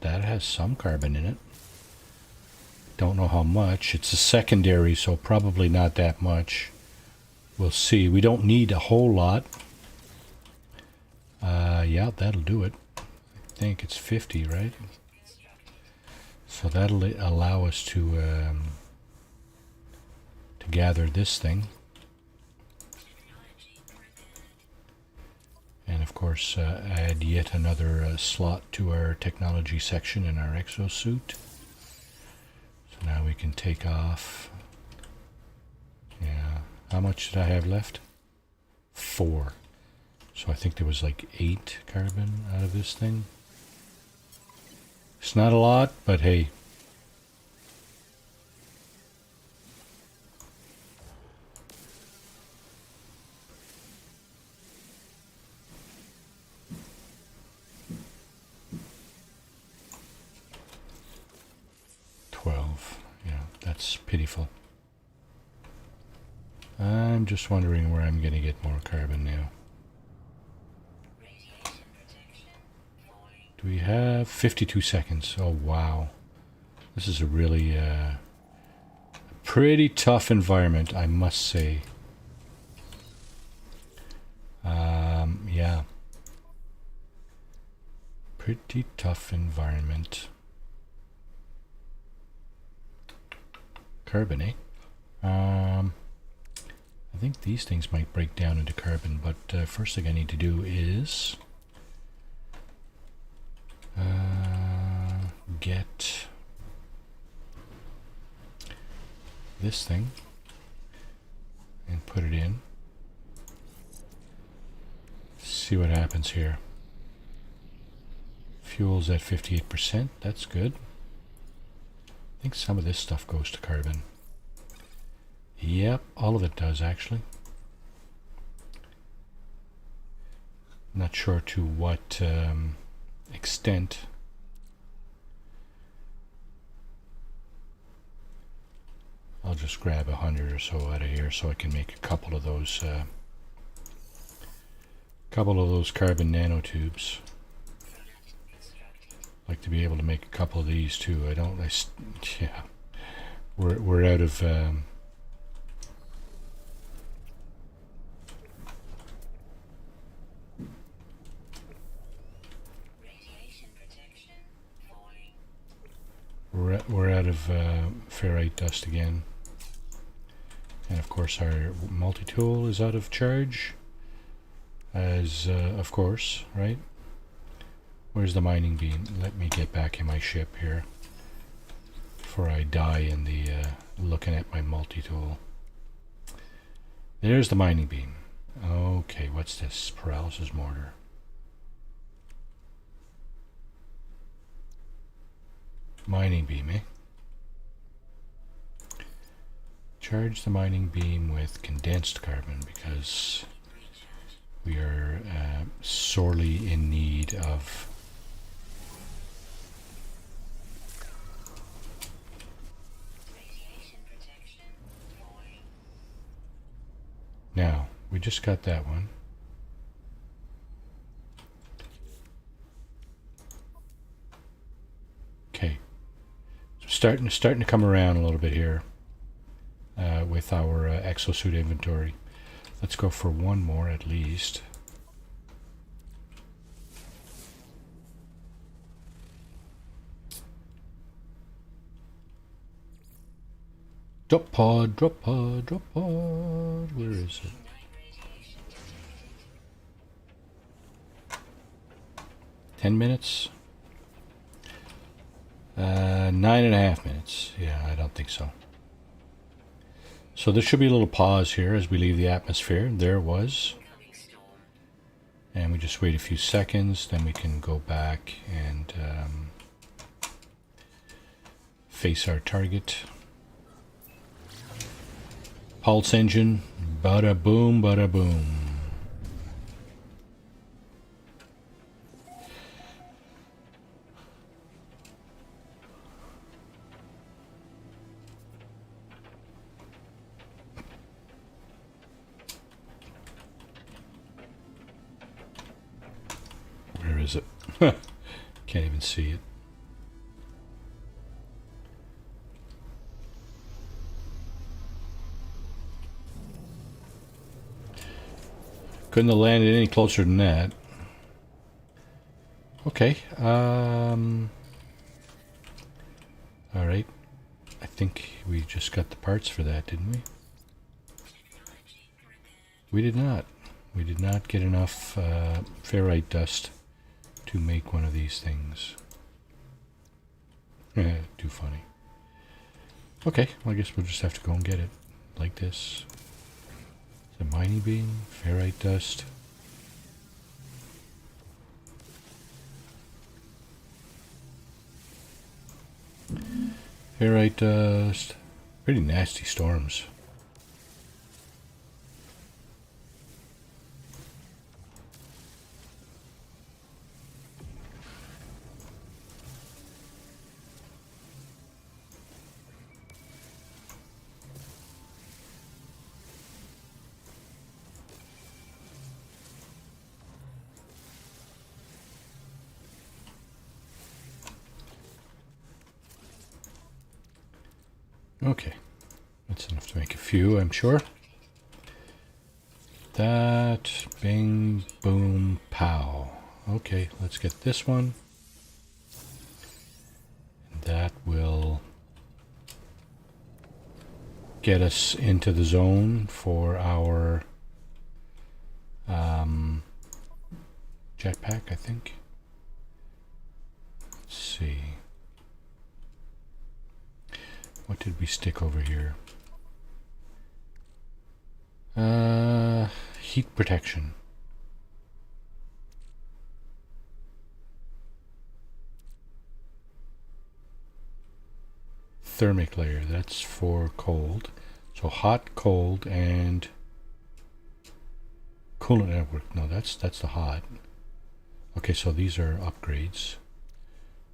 has some carbon in it. Don't know how much. It's a secondary, so probably not that much. We'll see. We don't need a whole lot. Yeah, that'll do it. I think it's 50, right? So that'll allow us to gather this thing. And of course, add yet another slot to our technology section in our exosuit. So now we can take off. Yeah. How much did I have left? 4. So I think there was like 8 carbon out of this thing. It's not a lot, but hey. Yeah, that's pitiful. I'm just wondering where I'm going to get more carbon now. Do we have 52 seconds? Oh, wow. This is a really pretty tough environment, I must say. Yeah. Pretty tough environment. Carbon, eh? I think these things might break down into carbon, but first thing I need to do is get this thing and put it in. See what happens here. Fuel's at 58%. That's good. I think some of this stuff goes to carbon. Yep, all of it does actually. Not sure to what extent. I'll just grab 100 or so out of here so I can make a couple of those carbon nanotubes. Like to be able to make a couple of these too. Yeah. We're out of we're out of ferrite dust again. And of course our multi-tool is out of charge. As of course, right? Where's the mining beam? Let me get back in my ship here before I die in the looking at my multi-tool. There's the mining beam. Okay, what's this? Paralysis mortar. Mining beam, eh? Charge the mining beam with condensed carbon because we are sorely in need of now. We just got that one. Okay, so starting to come around a little bit here with our exosuit inventory. Let's go for one more at least. Drop pod, drop pod, drop pod. Where is it? $10? 9.5 minutes. Yeah, I don't think so. So there should be a little pause here as we leave the atmosphere. There it was. And we just wait a few seconds, then we can go back and face our target. Pulse engine, bada boom, bada boom. Where is it? Can't even see it. Couldn't have landed any closer than that. Okay. All right. I think we just got the parts for that, didn't we? We did not. We did not get enough ferrite dust to make one of these things. Too funny. Okay, well, I guess we'll just have to go and get it. Like this. The mining beam, ferrite dust. Ferrite dust. Pretty nasty storms. Okay, that's enough to make a few, I'm sure. That, bing, boom, pow. Okay, let's get this one. That will get us into the zone for our jetpack, I think. Let's see. What did we stick over here? Heat protection. Thermic layer, that's for cold. So hot, cold, and coolant network. No, that's the hot. Okay, so these are upgrades.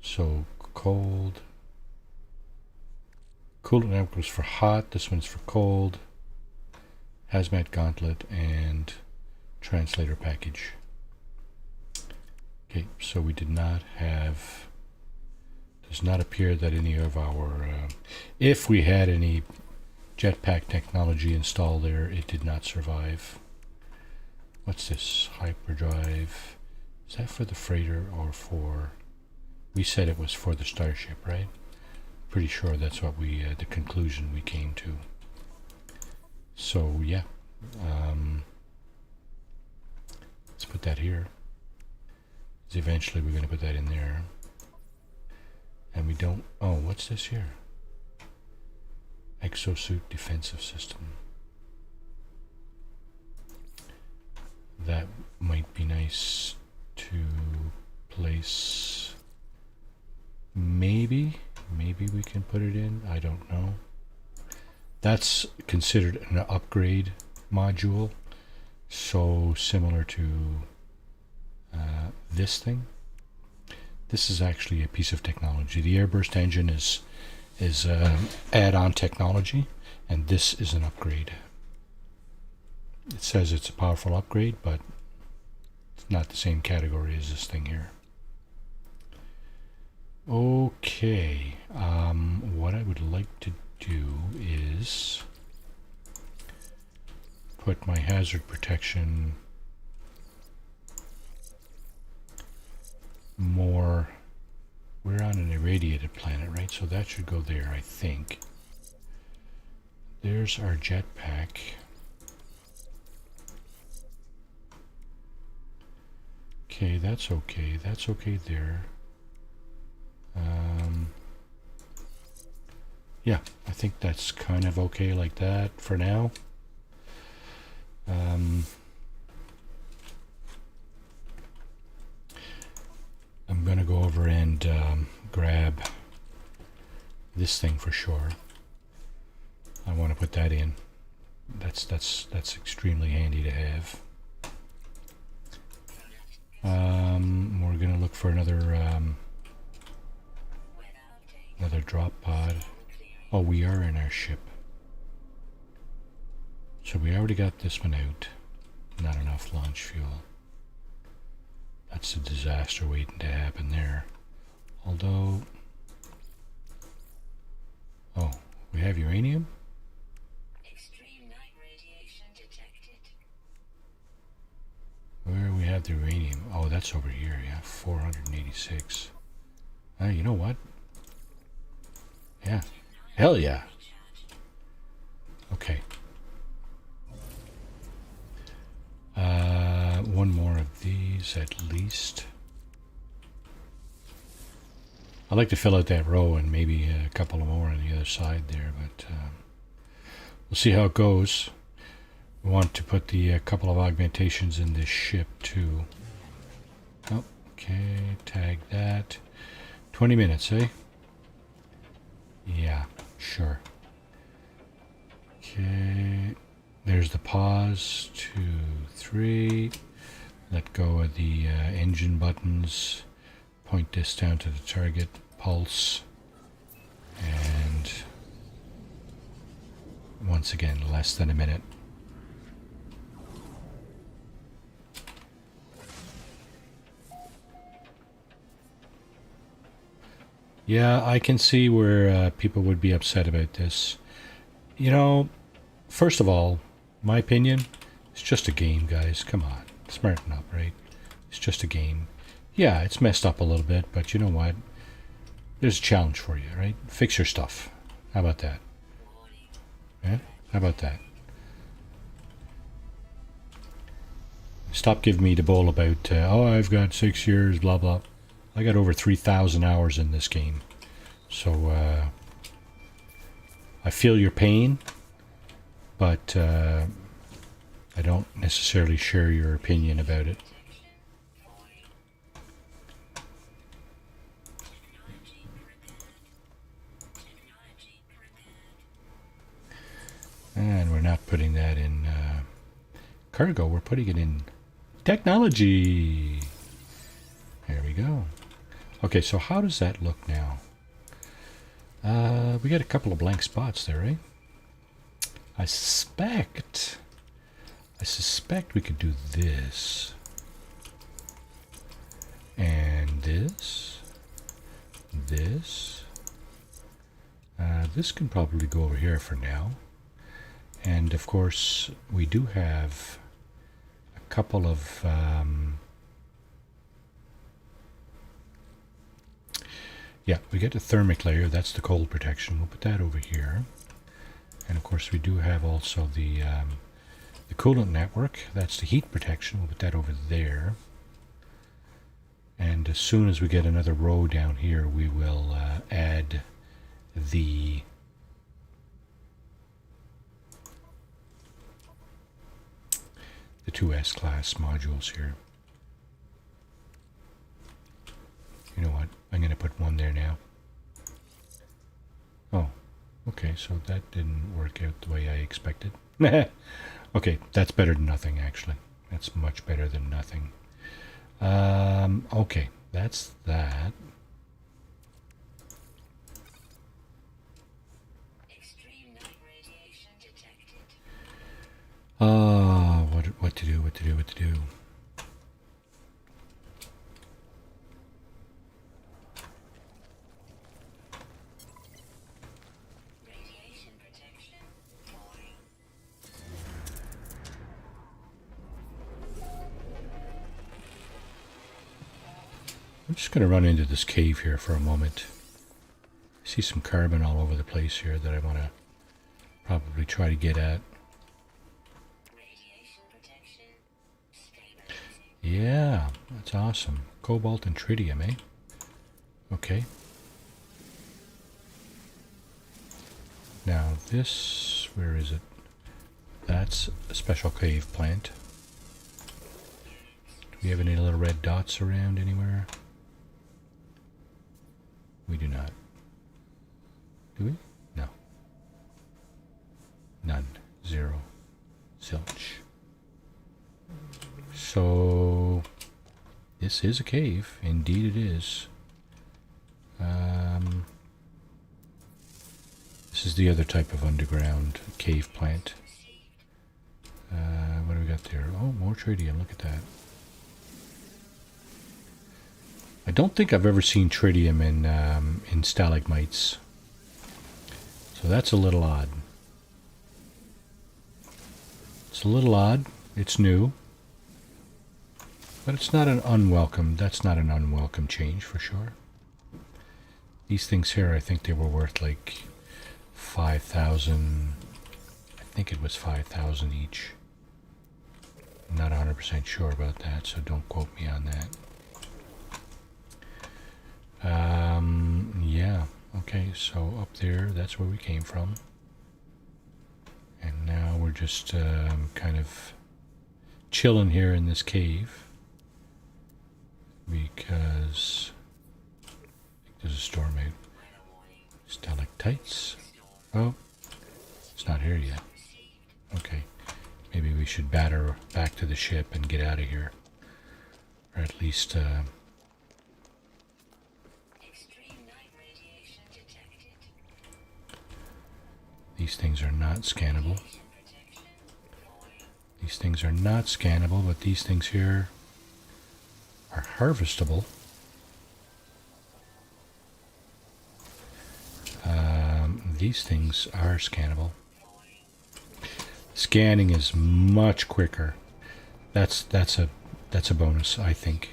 So cold. Coolant network was for hot, this one's for cold. Hazmat gauntlet and translator package. Okay, so we did not have, does not appear that any of our, if we had any jetpack technology installed there, it did not survive. What's this? Hyperdrive. Is that for the freighter or for, we said it was for the starship, right? Pretty sure that's what we, the conclusion we came to. So yeah, let's put that here. Eventually we're going to put that in there. And we don't, oh, what's this here? Exosuit defensive system. That might be nice to place. Maybe we can put it in, I don't know. That's considered an upgrade module, so similar to this thing. This is actually a piece of technology. The airburst engine is add-on technology, and this is an upgrade. It says it's a powerful upgrade, but it's not the same category as this thing here. Okay, what I would like to do is put my hazard protection more. We're on an irradiated planet, right? So that should go there, I think. There's our jetpack. Okay, that's okay. That's okay there. Yeah, I think that's kind of okay like that for now. I'm gonna go over and grab this thing for sure. I want to put that in. That's extremely handy to have. We're gonna look for another drop pod. Oh, we are in our ship. So we already got this one out. Not enough launch fuel. That's a disaster waiting to happen there. Although... Oh, we have uranium? Extreme night radiation detected. Where we have the uranium? Oh, that's over here, yeah. 486. You know what? Yeah. Hell yeah. Okay. One more of these at least. I'd like to fill out that row and maybe a couple more on the other side there, but we'll see how it goes. We want to put the couple of augmentations in this ship too. Oh, okay, tag that. 20 minutes, eh? Yeah, sure. Okay, there's the pause. 2, 3. Let go of the engine buttons. Point this down to the target. Pulse. And once again, less than a minute. Yeah, I can see where people would be upset about this. You know, first of all, my opinion, it's just a game, guys. Come on. Smarten up, right? It's just a game. Yeah, it's messed up a little bit, but you know what? There's a challenge for you, right? Fix your stuff. How about that? Yeah? How about that? Stop giving me the bull about, oh, I've got 6 years, blah, blah. I got over 3,000 hours in this game. So, I feel your pain, but I don't necessarily share your opinion about it. And we're not putting that in cargo, we're putting it in technology. There we go. Okay, so how does that look now? We got a couple of blank spots there, right? I suspect we could do this. And this. This. This can probably go over here for now. And of course, we do have a couple of yeah, we get the thermic layer, that's the cold protection. We'll put that over here. And of course, we do have also the coolant network, that's the heat protection. We'll put that over there. And as soon as we get another row down here, we will add the two S-class modules here. You know what? I'm going to put one there now. Oh, okay, so that didn't work out the way I expected. Okay, that's better than nothing, actually. That's much better than nothing. Okay, that's that. Extreme night radiation detected. What to do? Radiation protection. I'm just going to run into this cave here for a moment. I see some carbon all over the place here that I want to probably try to get at. Radiation protection. Stabilizing. Yeah, that's awesome. Cobalt and tritium, eh? Okay. Now this, where is it? That's a special cave plant. Do we have any little red dots around anywhere? We do not. Do we? No. None. Zero. Zilch. So, this is a cave. Indeed it is. This is the other type of underground cave plant. What do we got there? Oh, more tritium. Look at that. I don't think I've ever seen tritium in stalagmites. So that's a little odd. It's a little odd. It's new. But it's not an unwelcome. That's not an unwelcome change for sure. These things here, I think they were worth like 5,000. I think it was 5,000 each. I'm not 100% sure about that, so don't quote me on that. Yeah. Okay, so up there, that's where we came from. And now we're just kind of chilling here in this cave. Because I think there's a storm out. Stalactites. Oh, it's not here yet. Okay. Maybe we should batter back to the ship and get out of here. Or at least... Extreme night radiation detected. these things are not scannable. Radiation protection. Void. These things are not scannable, but these things here are harvestable. These things are scannable. Scanning is much quicker. That's a bonus, I think.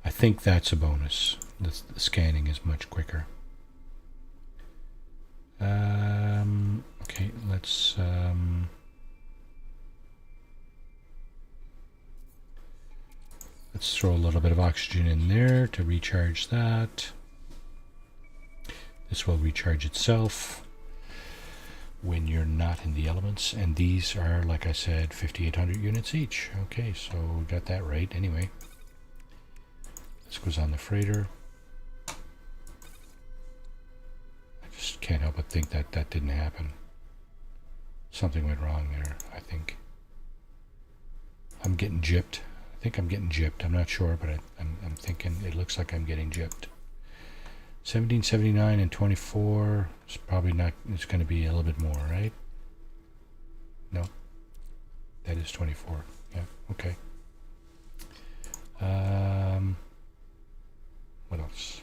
I think that's a bonus. The scanning is much quicker. Okay, let's throw a little bit of oxygen in there to recharge that. This will recharge itself when you're not in the elements. And these are, like I said, 5,800 units each. Okay, so we got that right anyway. This goes on the freighter. I just can't help but think that that didn't happen. Something went wrong there, I think. I'm getting gypped. I think I'm getting gypped. I'm not sure, but I'm thinking it looks like I'm getting gypped. 1779 and 24. It's probably not. It's going to be a little bit more, right? No. That is 24. Yeah. Okay. What else?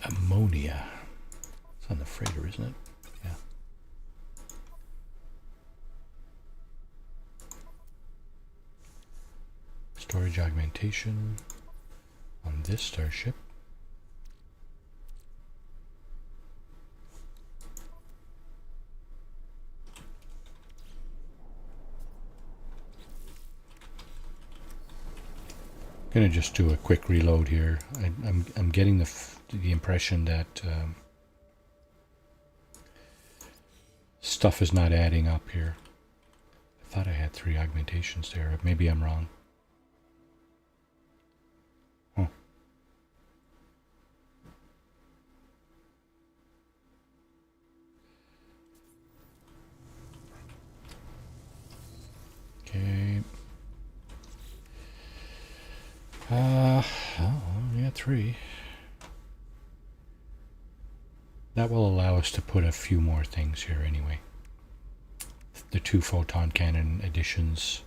Ammonia. It's on the freighter, isn't it? Yeah. Storage augmentation on this starship. Gonna just do a quick reload here. I'm getting the impression that stuff is not adding up here. I thought I had 3 augmentations there. Maybe I'm wrong. Oh. Okay. Yeah, 3. That will allow us to put a few more things here anyway. The 2 photon cannon additions.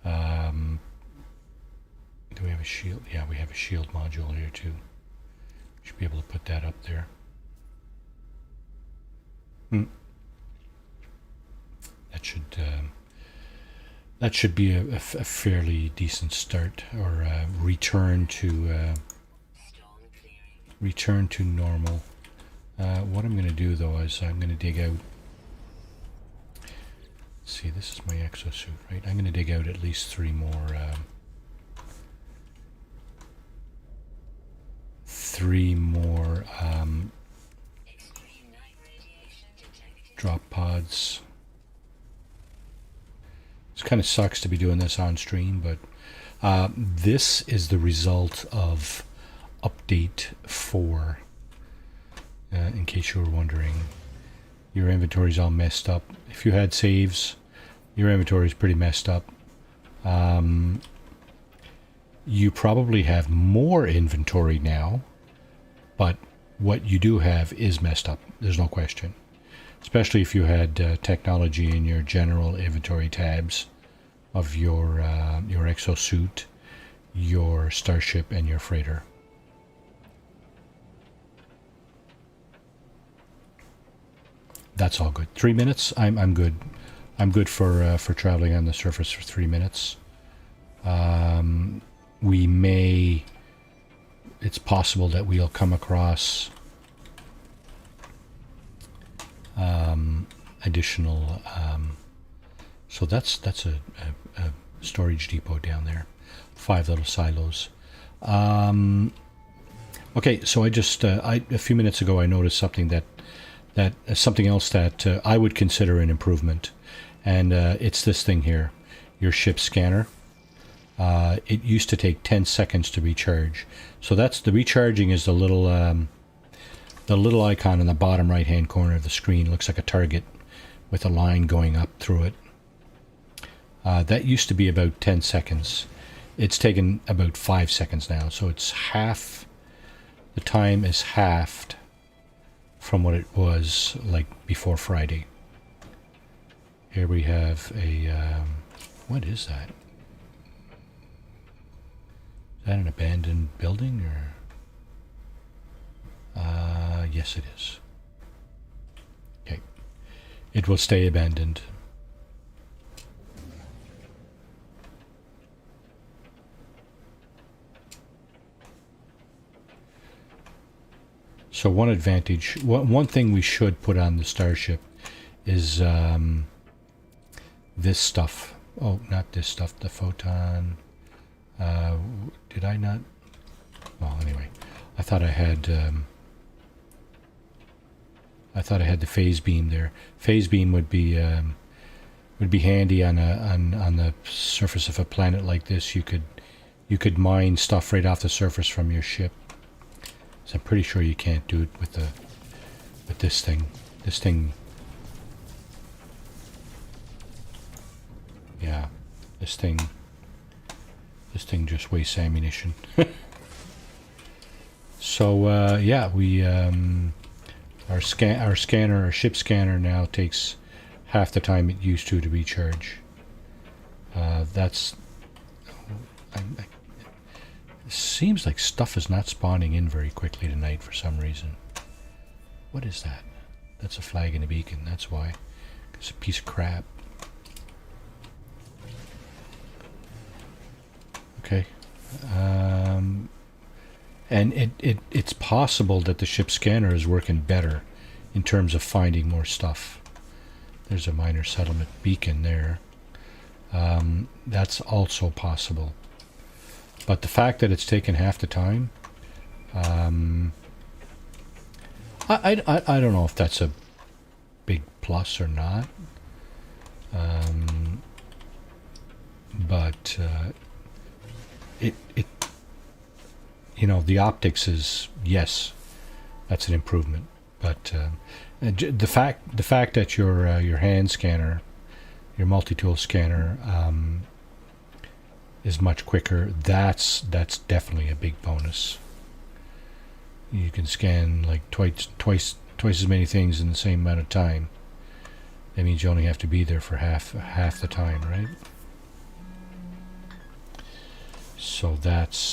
Do we have a shield? Yeah, we have a shield module here too. Should be able to put that up there. That should That should be a fairly decent start, or return to normal. What I'm going to do though is I'm going to dig out. See, this is my exosuit, right? I'm going to dig out at least three more extreme night radiation detected. drop pods. It kind of sucks to be doing this on stream, but this is the result of update 4. In case you were wondering, your inventory's all messed up. If you had saves, your inventory's pretty messed up. You probably have more inventory now, but what you do have is messed up. There's no question. Especially if you had technology in your general inventory tabs of your exosuit, your starship, and your freighter. That's all good. 3 minutes. I'm good. I'm good for traveling on the surface for 3 minutes. We may. It's possible that we'll come across additional. So that's a storage depot down there. 5 little silos. Okay, so I just a few minutes ago I noticed something that something else that I would consider an improvement, and it's this thing here, your ship scanner. It used to take 10 seconds to recharge, so that's the recharging is the little icon in the bottom right hand corner of the screen. Looks like a target with a line going up through it. That used to be about 10 seconds. It's taken about 5 seconds now, so it's half. The time is halved from what it was like before Friday. Here we have a what is that? Is that an abandoned building, or yes it is. Okay, it will stay abandoned. So one advantage, one thing we should put on the Starship is this stuff. Oh, not this stuff, the photon. Did I not? Well, anyway, I thought I had the phase beam there. Phase beam would be handy on the surface of a planet like this. You could mine stuff right off the surface from your ship. So I'm pretty sure you can't do it with this thing. This thing, yeah, this thing just wastes ammunition. So yeah, we our ship scanner now takes half the time it used to recharge. That's. It seems like stuff is not spawning in very quickly tonight for some reason. What is that? That's a flag and a beacon. That's why. It's a piece of crap. Okay. And it's possible that the ship scanner is working better in terms of finding more stuff. There's a minor settlement beacon there. That's also possible. But the fact that it's taken half the time, I don't know if that's a big plus or not. But it the optics is, yes, that's an improvement. But the fact that your hand scanner, your multi-tool scanner, is much quicker, that's definitely a big bonus. You can scan like twice as many things in the same amount of time. That means you only have to be there for half the time, right? So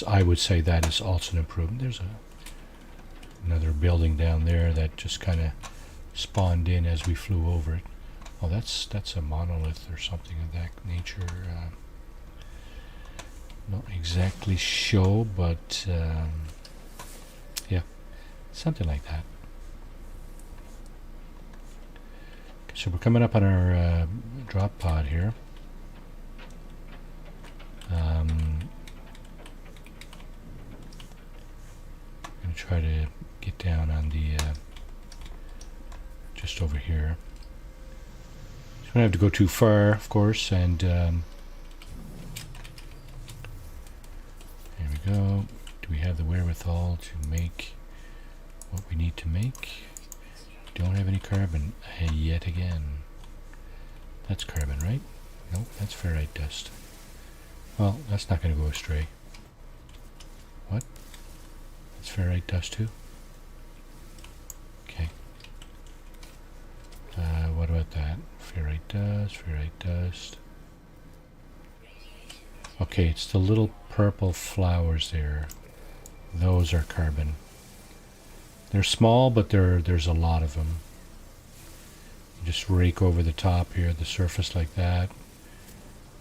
I would say that is also an improvement. There's another building down there that just kind of spawned in as we flew over it. Oh, that's a monolith or something of that nature. Not exactly sure, but yeah, something like that. Okay, so we're coming up on our drop pod here. I'm going to try to get down on the just over here. So don't have to go too far, of course, and there we go. Do we have the wherewithal to make what we need to make? Don't have any carbon yet again. That's carbon, right? Nope, that's ferrite dust. Well, that's not going to go astray. What? That's ferrite dust too? Okay. What about that? Ferrite dust. Okay, it's the little purple flowers there. Those are carbon. They're small, but there's a lot of them. You just rake over the top here, the surface like that.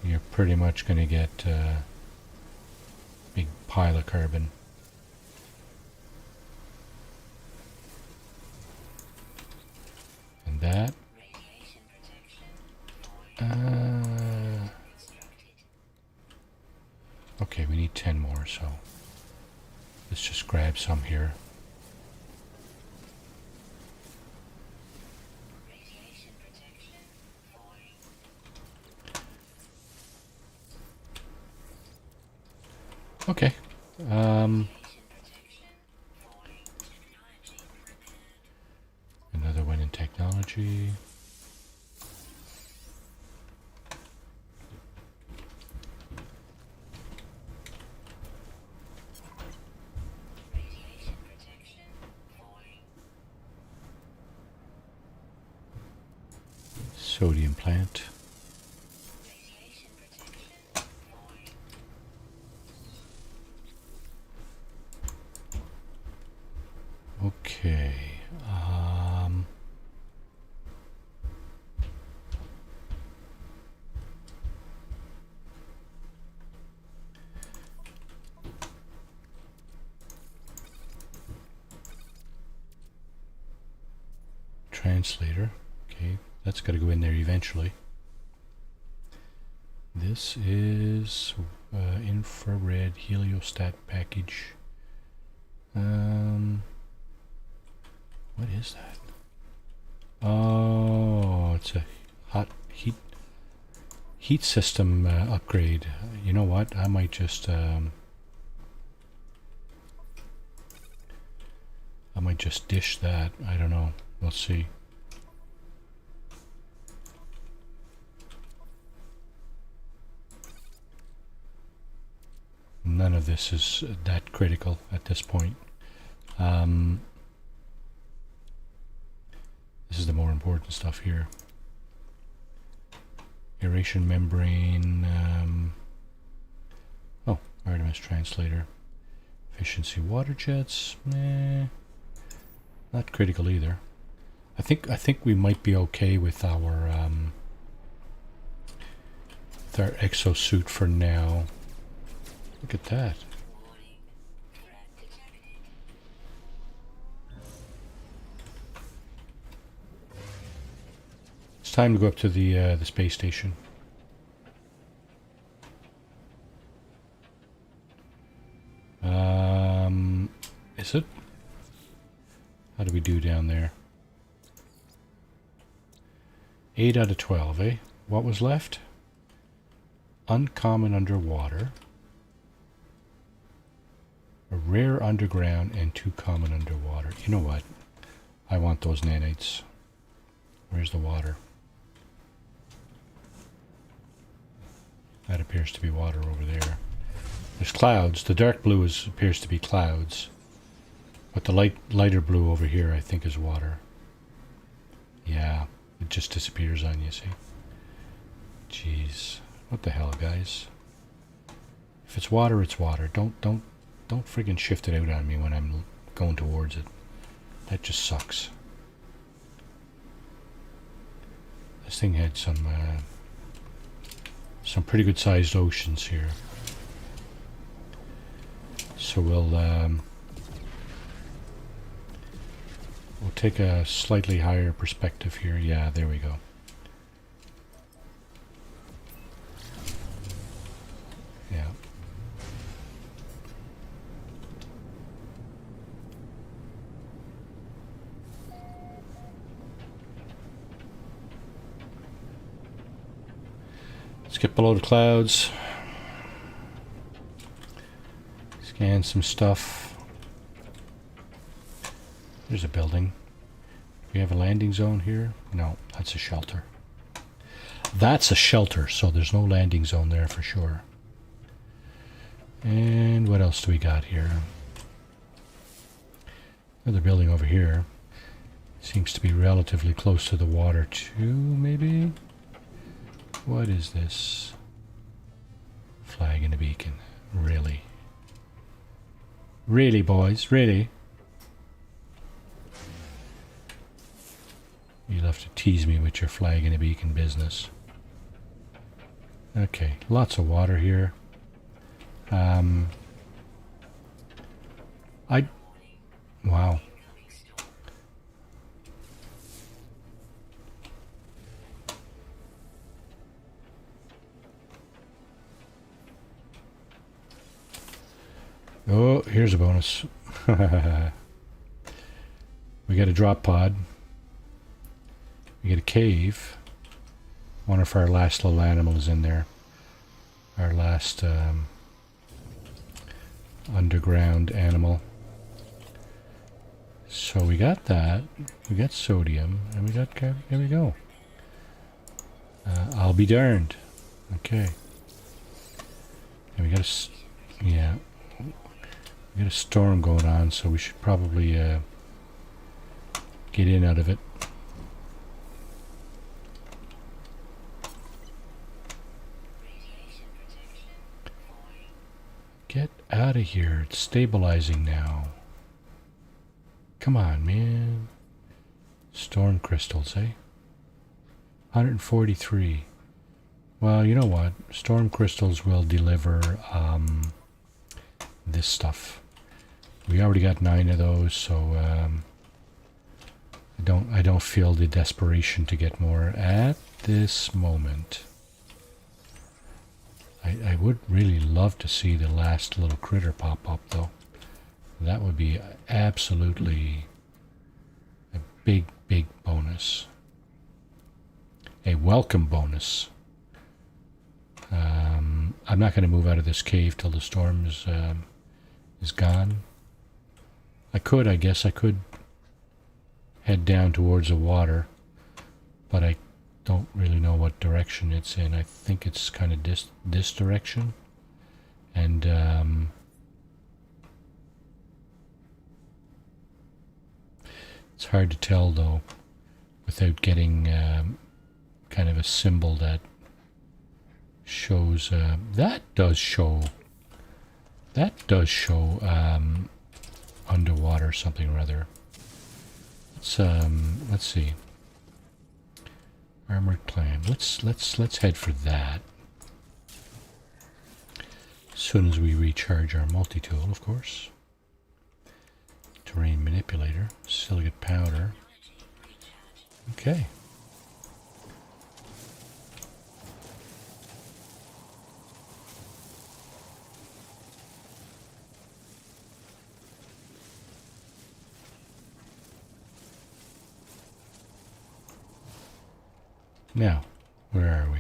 You're pretty much going to get a big pile of carbon. And that. Okay, we need 10 more, so let's just grab some here. Okay. Another one in technology. Sodium plant. Okay. Translator. Okay, that's got to go in there eventually. This is infrared heliostat package. What is that? Oh, it's a hot heat system upgrade. You know what? I might just dish that. I don't know. We'll see. None of this is that critical at this point. This is the more important stuff here. Aeration membrane. Oh, Artemis translator. Efficiency water jets. Not critical either. I think we might be okay with our exosuit for now. Look at that. It's time to go up to the space station. Is it? How do we do down there? 8 out of 12, eh? What was left? Uncommon underwater. A rare underground and 2 common underwater. You know what? I want those nanites. Where's the water? That appears to be water over there. There's clouds. The dark blue appears to be clouds. But the lighter blue over here I think is water. Yeah, it just disappears on you, see? Jeez. What the hell, guys? If it's water, it's water. Don't friggin' shift it out on me when I'm going towards it. That just sucks. This thing had some pretty good sized oceans here. So we'll take a slightly higher perspective here. Yeah, there we go. Yeah. Let's get below the clouds. Scan some stuff. There's a building. We have a landing zone here? No, that's a shelter. That's a shelter, so there's no landing zone there for sure. And what else do we got here? Another building over here. Seems to be relatively close to the water too, maybe? What is this? Flag and a beacon. Really? Really, boys? Really? You'll have to tease me with your flag and a beacon business. Okay, lots of water here. Wow. Oh, here's a bonus. We got a drop pod. We get a cave. One of our last little animals in there. Our last underground animal. So we got that. We got sodium. And we got... Here we go. I'll be darned. Okay. And we got a... Yeah. We got a storm going on, so we should probably get in out of it. Get out of here. It's stabilizing now. Come on, man. Storm crystals, eh? 143. Well, you know what? Storm crystals will deliver this stuff. We already got 9 of those, so I don't feel the desperation to get more at this moment. I would really love to see the last little critter pop up, though. That would be absolutely a big, big bonus. A welcome bonus. I'm not going to move out of this cave till the storm is gone. I guess I could head down towards the water, but I don't really know what direction it's in. I think it's kind of this direction, and it's hard to tell though without getting kind of a symbol that shows that does show underwater something or other. Let's see. Armored clam. Let's head for that. As soon as we recharge our multi-tool, of course. Terrain manipulator, silicate powder. Okay. Now, where are we?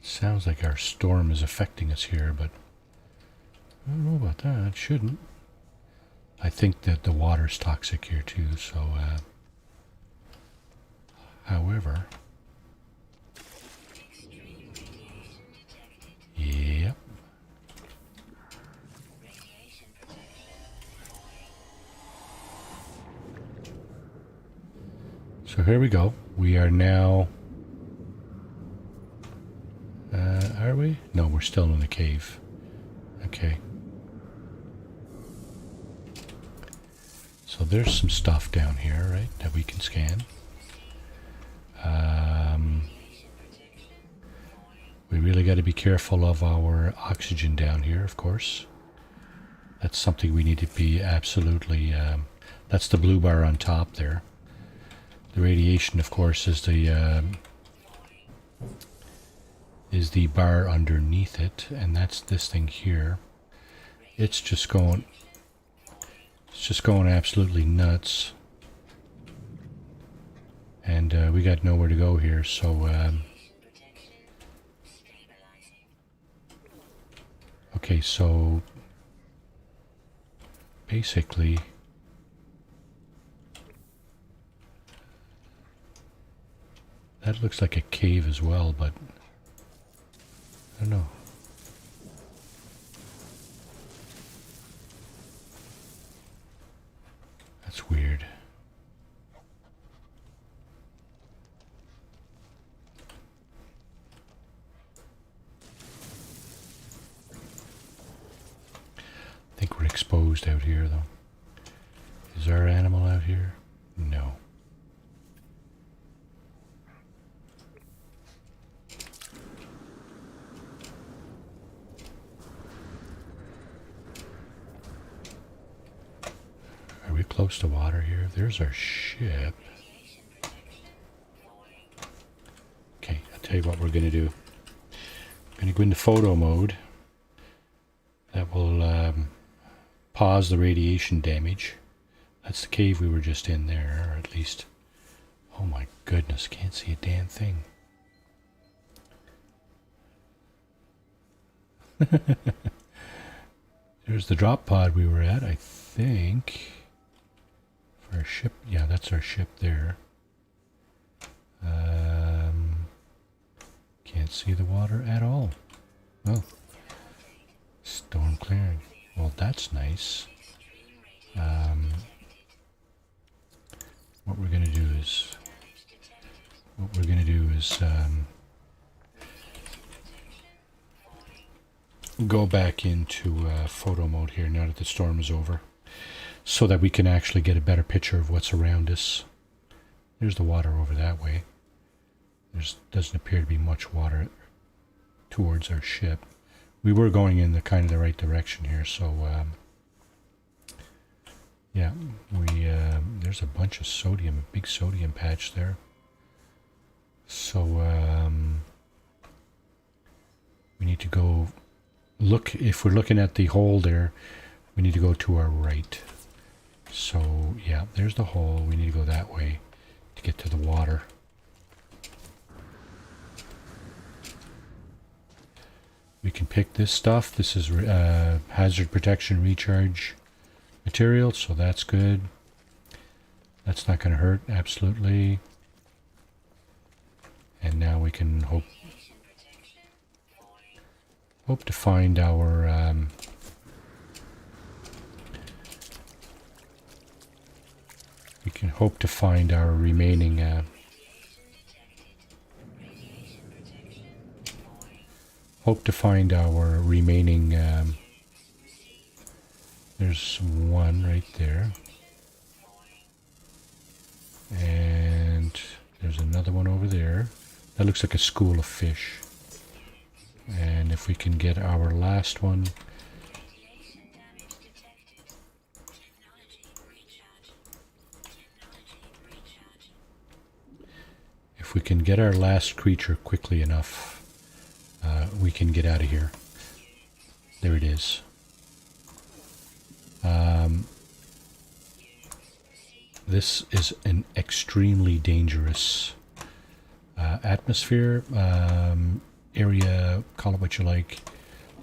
Sounds like our storm is affecting us here, but I don't know about that. It shouldn't. I think that the water's toxic here too, so however. Extreme radiation detected. Yep. Radiation protection. So here we go. We are now... are we? No, we're still in the cave. Okay. So there's some stuff down here, right, that we can scan. We really got to be careful of our oxygen down here, of course. That's something we need to be absolutely... that's the blue bar on top there. The radiation, of course, is the bar underneath it, and that's this thing here. It's just going absolutely nuts. And we got nowhere to go here, so... okay, so... basically... that looks like a cave as well, but... I don't know. That's weird. I think we're exposed out here, though. Is our animal out here? No. Are we close to water here? There's our ship. Okay, I'll tell you what we're going to do. I'm going to go into photo mode. That will pause the radiation damage. That's the cave we were just in there, or at least... oh my goodness, can't see a damn thing. There's the drop pod we were at, I think. For our ship, yeah, that's our ship there. Can't see the water at all. Oh. Storm clearing. Well, that's nice. What we're gonna do is go back into photo mode here now that the storm is over, so that we can actually get a better picture of what's around us. There's the water over that way. There doesn't appear to be much water towards our ship. We were going in the kind of the right direction here, so yeah, there's a bunch of sodium, a big sodium patch there. So we need to go look. If we're looking at the hole there, we need to go to our right. So yeah, there's the hole. We need to go that way to get to the water. We can pick this stuff. This is hazard protection recharge material, so that's good. That's not going to hurt, absolutely. And now we can hope to find our we can hope to find our remaining there's one right there, and there's another one over there. That looks like a school of fish. And if we can get our last one, if we can get our last creature quickly enough, we can get out of here. There it is. This is an extremely dangerous atmosphere, area, call it what you like.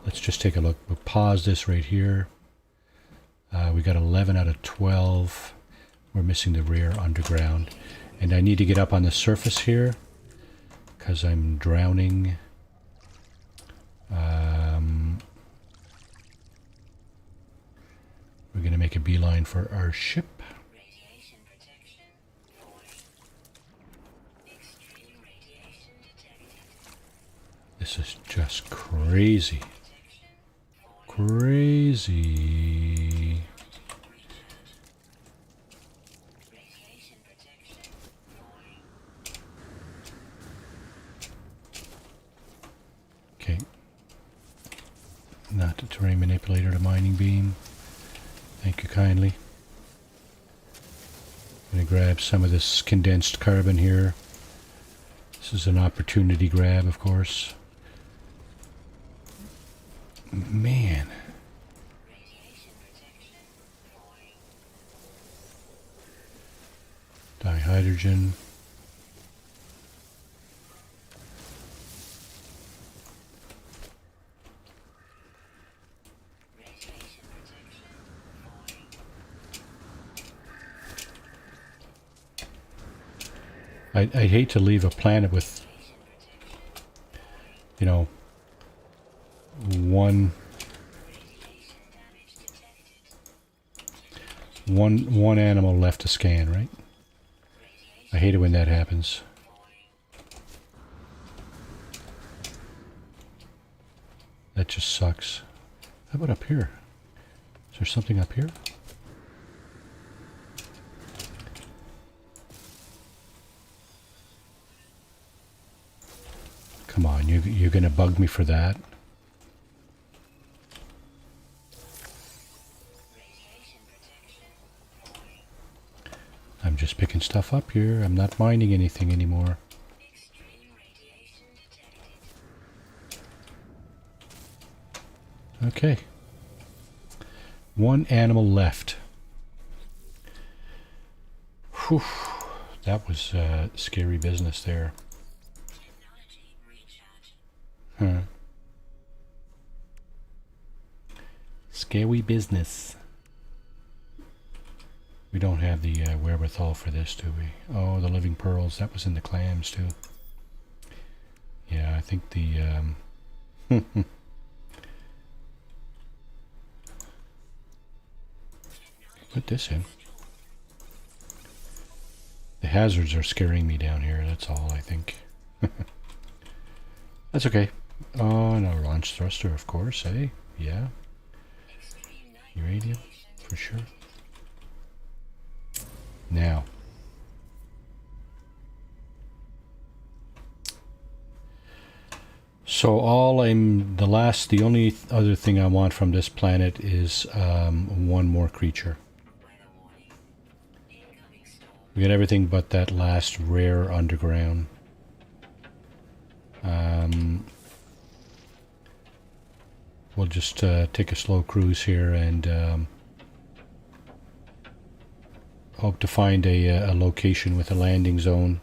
Let's just take a look. We'll pause this right here. We got 11 out of 12. We're missing the rear underground. And I need to get up on the surface here because I'm drowning. We're going to make a beeline for our ship. Radiation protection falling. Extreme radiation detected. This is just crazy. Crazy. manipulator to mining beam. Thank you kindly. I'm going to grab some of this condensed carbon here. This is an opportunity grab, of course. Man. Radiation protection. Void. Dihydrogen. Radiation protection. Void. I'd hate to leave a planet with, Radiation protection. you know, one Radiation damage detected. one animal left to scan, right? Radiation I hate it when that happens. void. That just sucks. How about up here? Is there something up here? Come on, you're gonna bug me for that? Radiation protection. Void. I'm just picking stuff up here. I'm not mining anything anymore. Extreme radiation detected. Okay. One animal left. Whew. That was scary business there. Technology recharge. Huh. Scary business. We don't have the wherewithal for this, do we? Oh, the living pearls. That was in the clams, too. Yeah, I think the... Put this in. The hazards are scaring me down here, that's all, I think. That's okay. Oh, and a launch thruster, of course, eh? Yeah. Extreme night Uranium, radiation for sure. Now. So the only other thing I want from this planet is one more creature. weather warning. Incoming storm. We got everything but that last rare underground. We'll just take a slow cruise here and hope to find a location with a landing zone.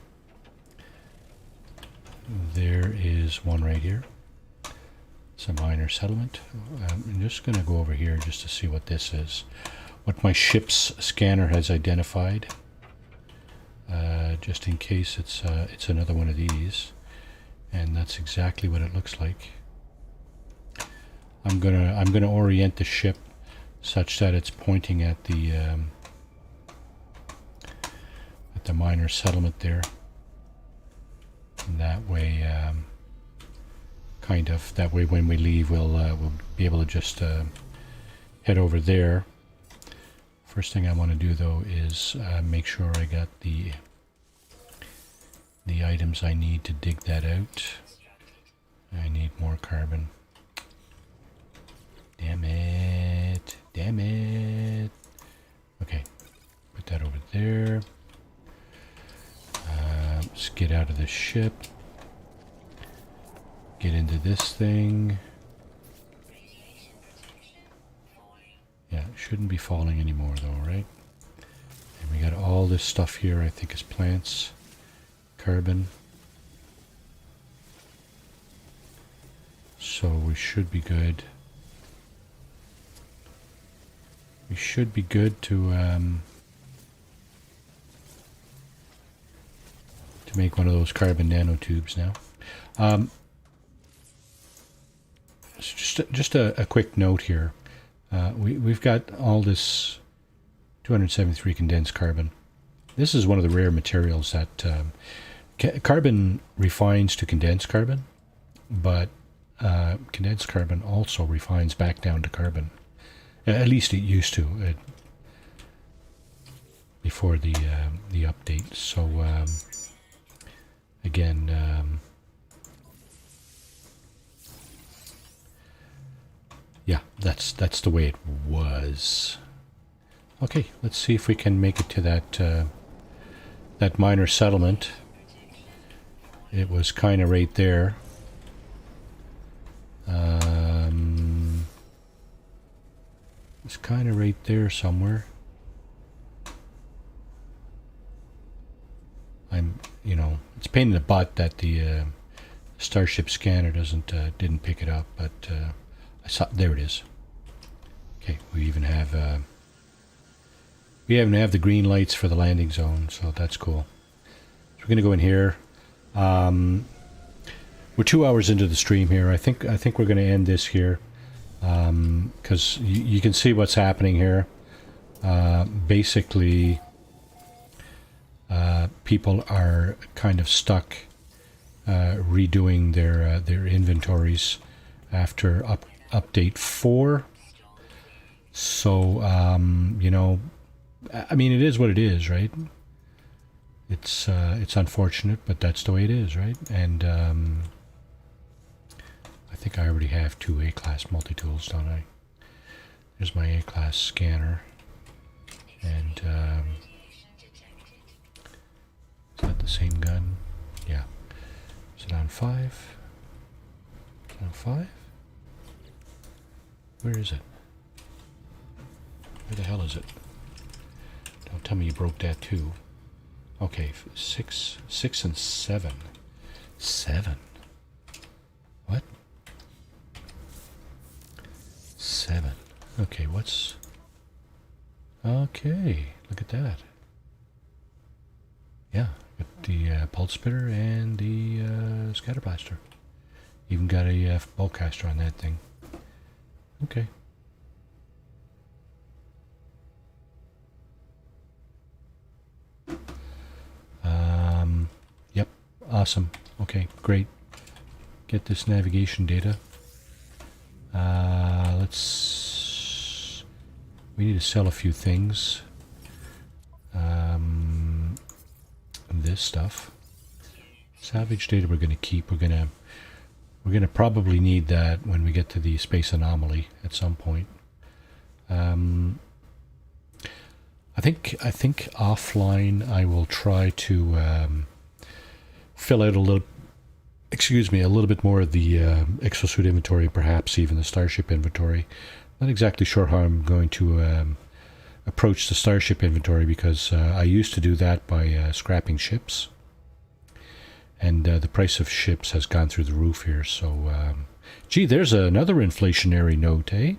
There is one right here. It's a minor settlement. I'm just going to go over here just to see what this is. What my ship's scanner has identified. Just in case it's another one of these. And that's exactly what it looks like. I'm gonna orient the ship such that it's pointing at the minor settlement there. And that way, that way when we leave, we'll be able to just head over there. First thing I want to do though is make sure I got the items I need to dig that out. I need more carbon. Damn it. Damn it. Okay. Put that over there. Let's get out of the ship. Get into this thing. Radiation protection. Void. Yeah, it shouldn't be falling anymore though, right? And we got all this stuff here, I think is plants. Carbon. So we should be good. We should be good to make one of those carbon nanotubes now. So just a quick note here. We've got all this 273 condensed carbon. This is one of the rare materials that carbon refines to condensed carbon, but condensed carbon also refines back down to carbon. At least it used to before the update. So again, yeah, that's the way it was. Okay, let's see if we can make it to that minor settlement. It was kind of right there. It's kind of right there somewhere. It's a pain in the butt that the Starship scanner didn't pick it up, but I saw, there it is. Okay, we even have the green lights for the landing zone, so that's cool. So we're gonna go in here. We're 2 hours into the stream here. I think we're gonna end this here, because you can see what's happening here. Basically, people are kind of stuck redoing their inventories after update 4. So I mean, it is what it is, right? It's unfortunate, but that's the way it is, right? And I think I already have 2 A-class multi-tools, don't I? There's my A-class scanner, and is that the same gun? Yeah. Is it on 5? Is it on 5? Where is it? Where the hell is it? Don't tell me you broke that too. Okay, 6 and 7. 7. What? 7. Okay, what's... Okay, look at that. Yeah, got the pulse spitter and the scatter blaster. Even got a bowcaster on that thing. Okay. Yep, awesome. Okay, great. Get this navigation data. We need to sell a few things. This stuff. Salvage data we're going to keep. We're going to probably need that when we get to the space anomaly at some point. I think offline I will try to fill out a little bit more of the exosuit inventory, perhaps even the Starship inventory. Not exactly sure how I'm going to approach the Starship inventory, because I used to do that by scrapping ships, and the price of ships has gone through the roof here. So, gee, there's another inflationary note, eh?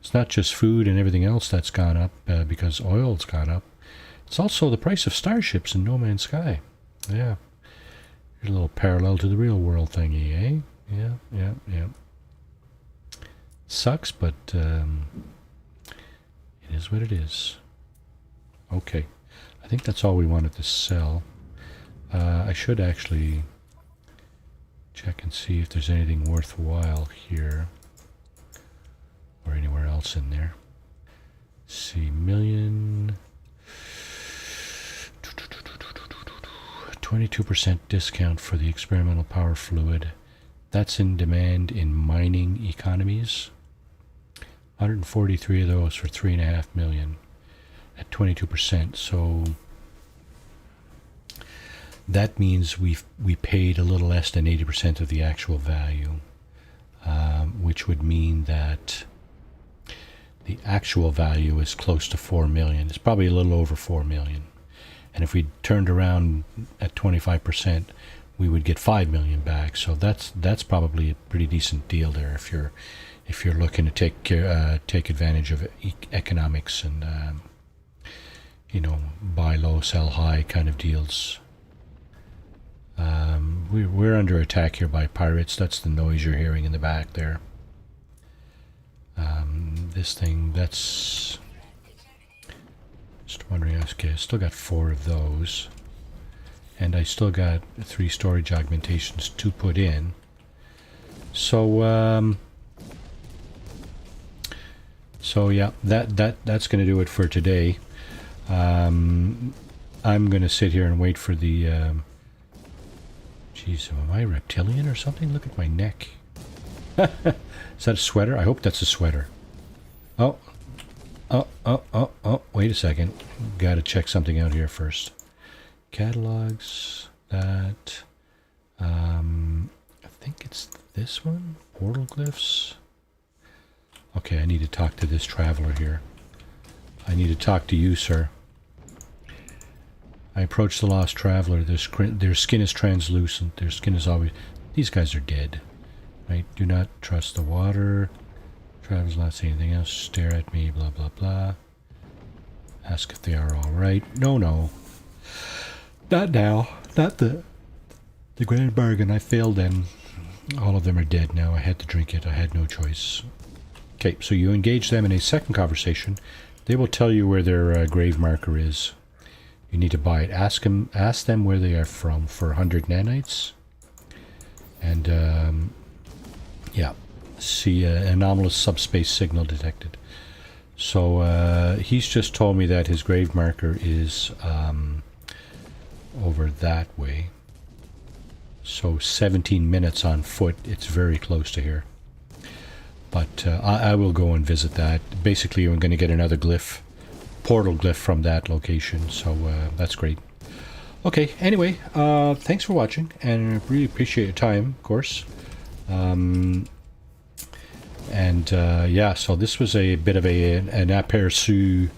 It's not just food and everything else that's gone up because oil's gone up. It's also the price of starships in No Man's Sky. Yeah. Here's a little parallel to the real world thingy, eh? Yeah. Sucks, but it is what it is. Okay. I think that's all we wanted to sell. I should actually check and see if there's anything worthwhile here. Or anywhere else in there. See, 22% discount for the experimental power fluid. That's in demand in mining economies. 143 of those for 3.5 million at 22%. So that means we paid a little less than 80% of the actual value, which would mean that the actual value is close to 4 million. It's probably a little over 4 million. And if we turned around at 25%, we would get 5 million back. So that's probably a pretty decent deal there if you're looking to take advantage of economics and buy low, sell high kind of deals. We're under attack here by pirates. That's the noise you're hearing in the back there. This thing, that's... Just wondering, okay, I still got 4 of those. And I still got 3 storage augmentations to put in. So, yeah, that's going to do it for today. I'm going to sit here and wait for the... Jeez, am I reptilian or something? Look at my neck. Is that a sweater? I hope that's a sweater. Oh, wait a second. Got to check something out here first. Catalogs, that. I think it's this one. Portal glyphs. Okay, I need to talk to this traveler here. I need to talk to you, sir. I approach the lost traveler. Their skin is translucent. Their skin is always... These guys are dead. Right? Do not trust the water. Travelers not say anything else. Stare at me, blah, blah, blah. Ask if they are alright. No, no. Not now. Not the grand bargain. I failed them. All of them are dead now. I had to drink it. I had no choice. Okay, so you engage them in a second conversation. They will tell you where their grave marker is. You need to buy it. Ask them where they are from for 100 nanites. And, yeah. See, anomalous subspace signal detected. So, he's just told me that his grave marker is over that way. So 17 minutes on foot. It's very close to here. But I will go and visit that. Basically, I'm going to get another glyph, portal glyph from that location. So that's great. Okay, anyway, thanks for watching. And I really appreciate your time, of course. Yeah, so this was a bit of an aperçu,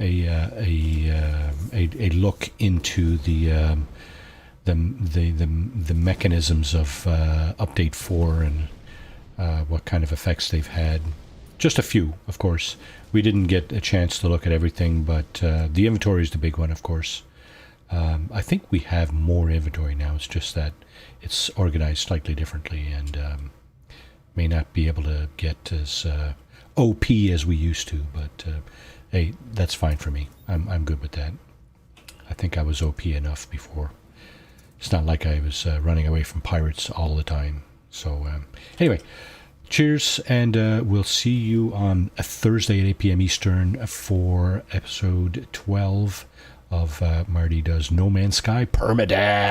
a look into the mechanisms of update 4 and what kind of effects they've had. Just a few, of course. We didn't get a chance to look at everything, but the inventory is the big one, of course. I think we have more inventory now. It's just that it's organized slightly differently and may not be able to get as OP as we used to, but hey, that's fine for me. I'm good with that. I think I was OP enough before. It's not like I was running away from pirates all the time. So anyway, cheers, and we'll see you on a Thursday at 8 p.m. Eastern for episode 12 of Marty Does No Man's Sky Permadeath.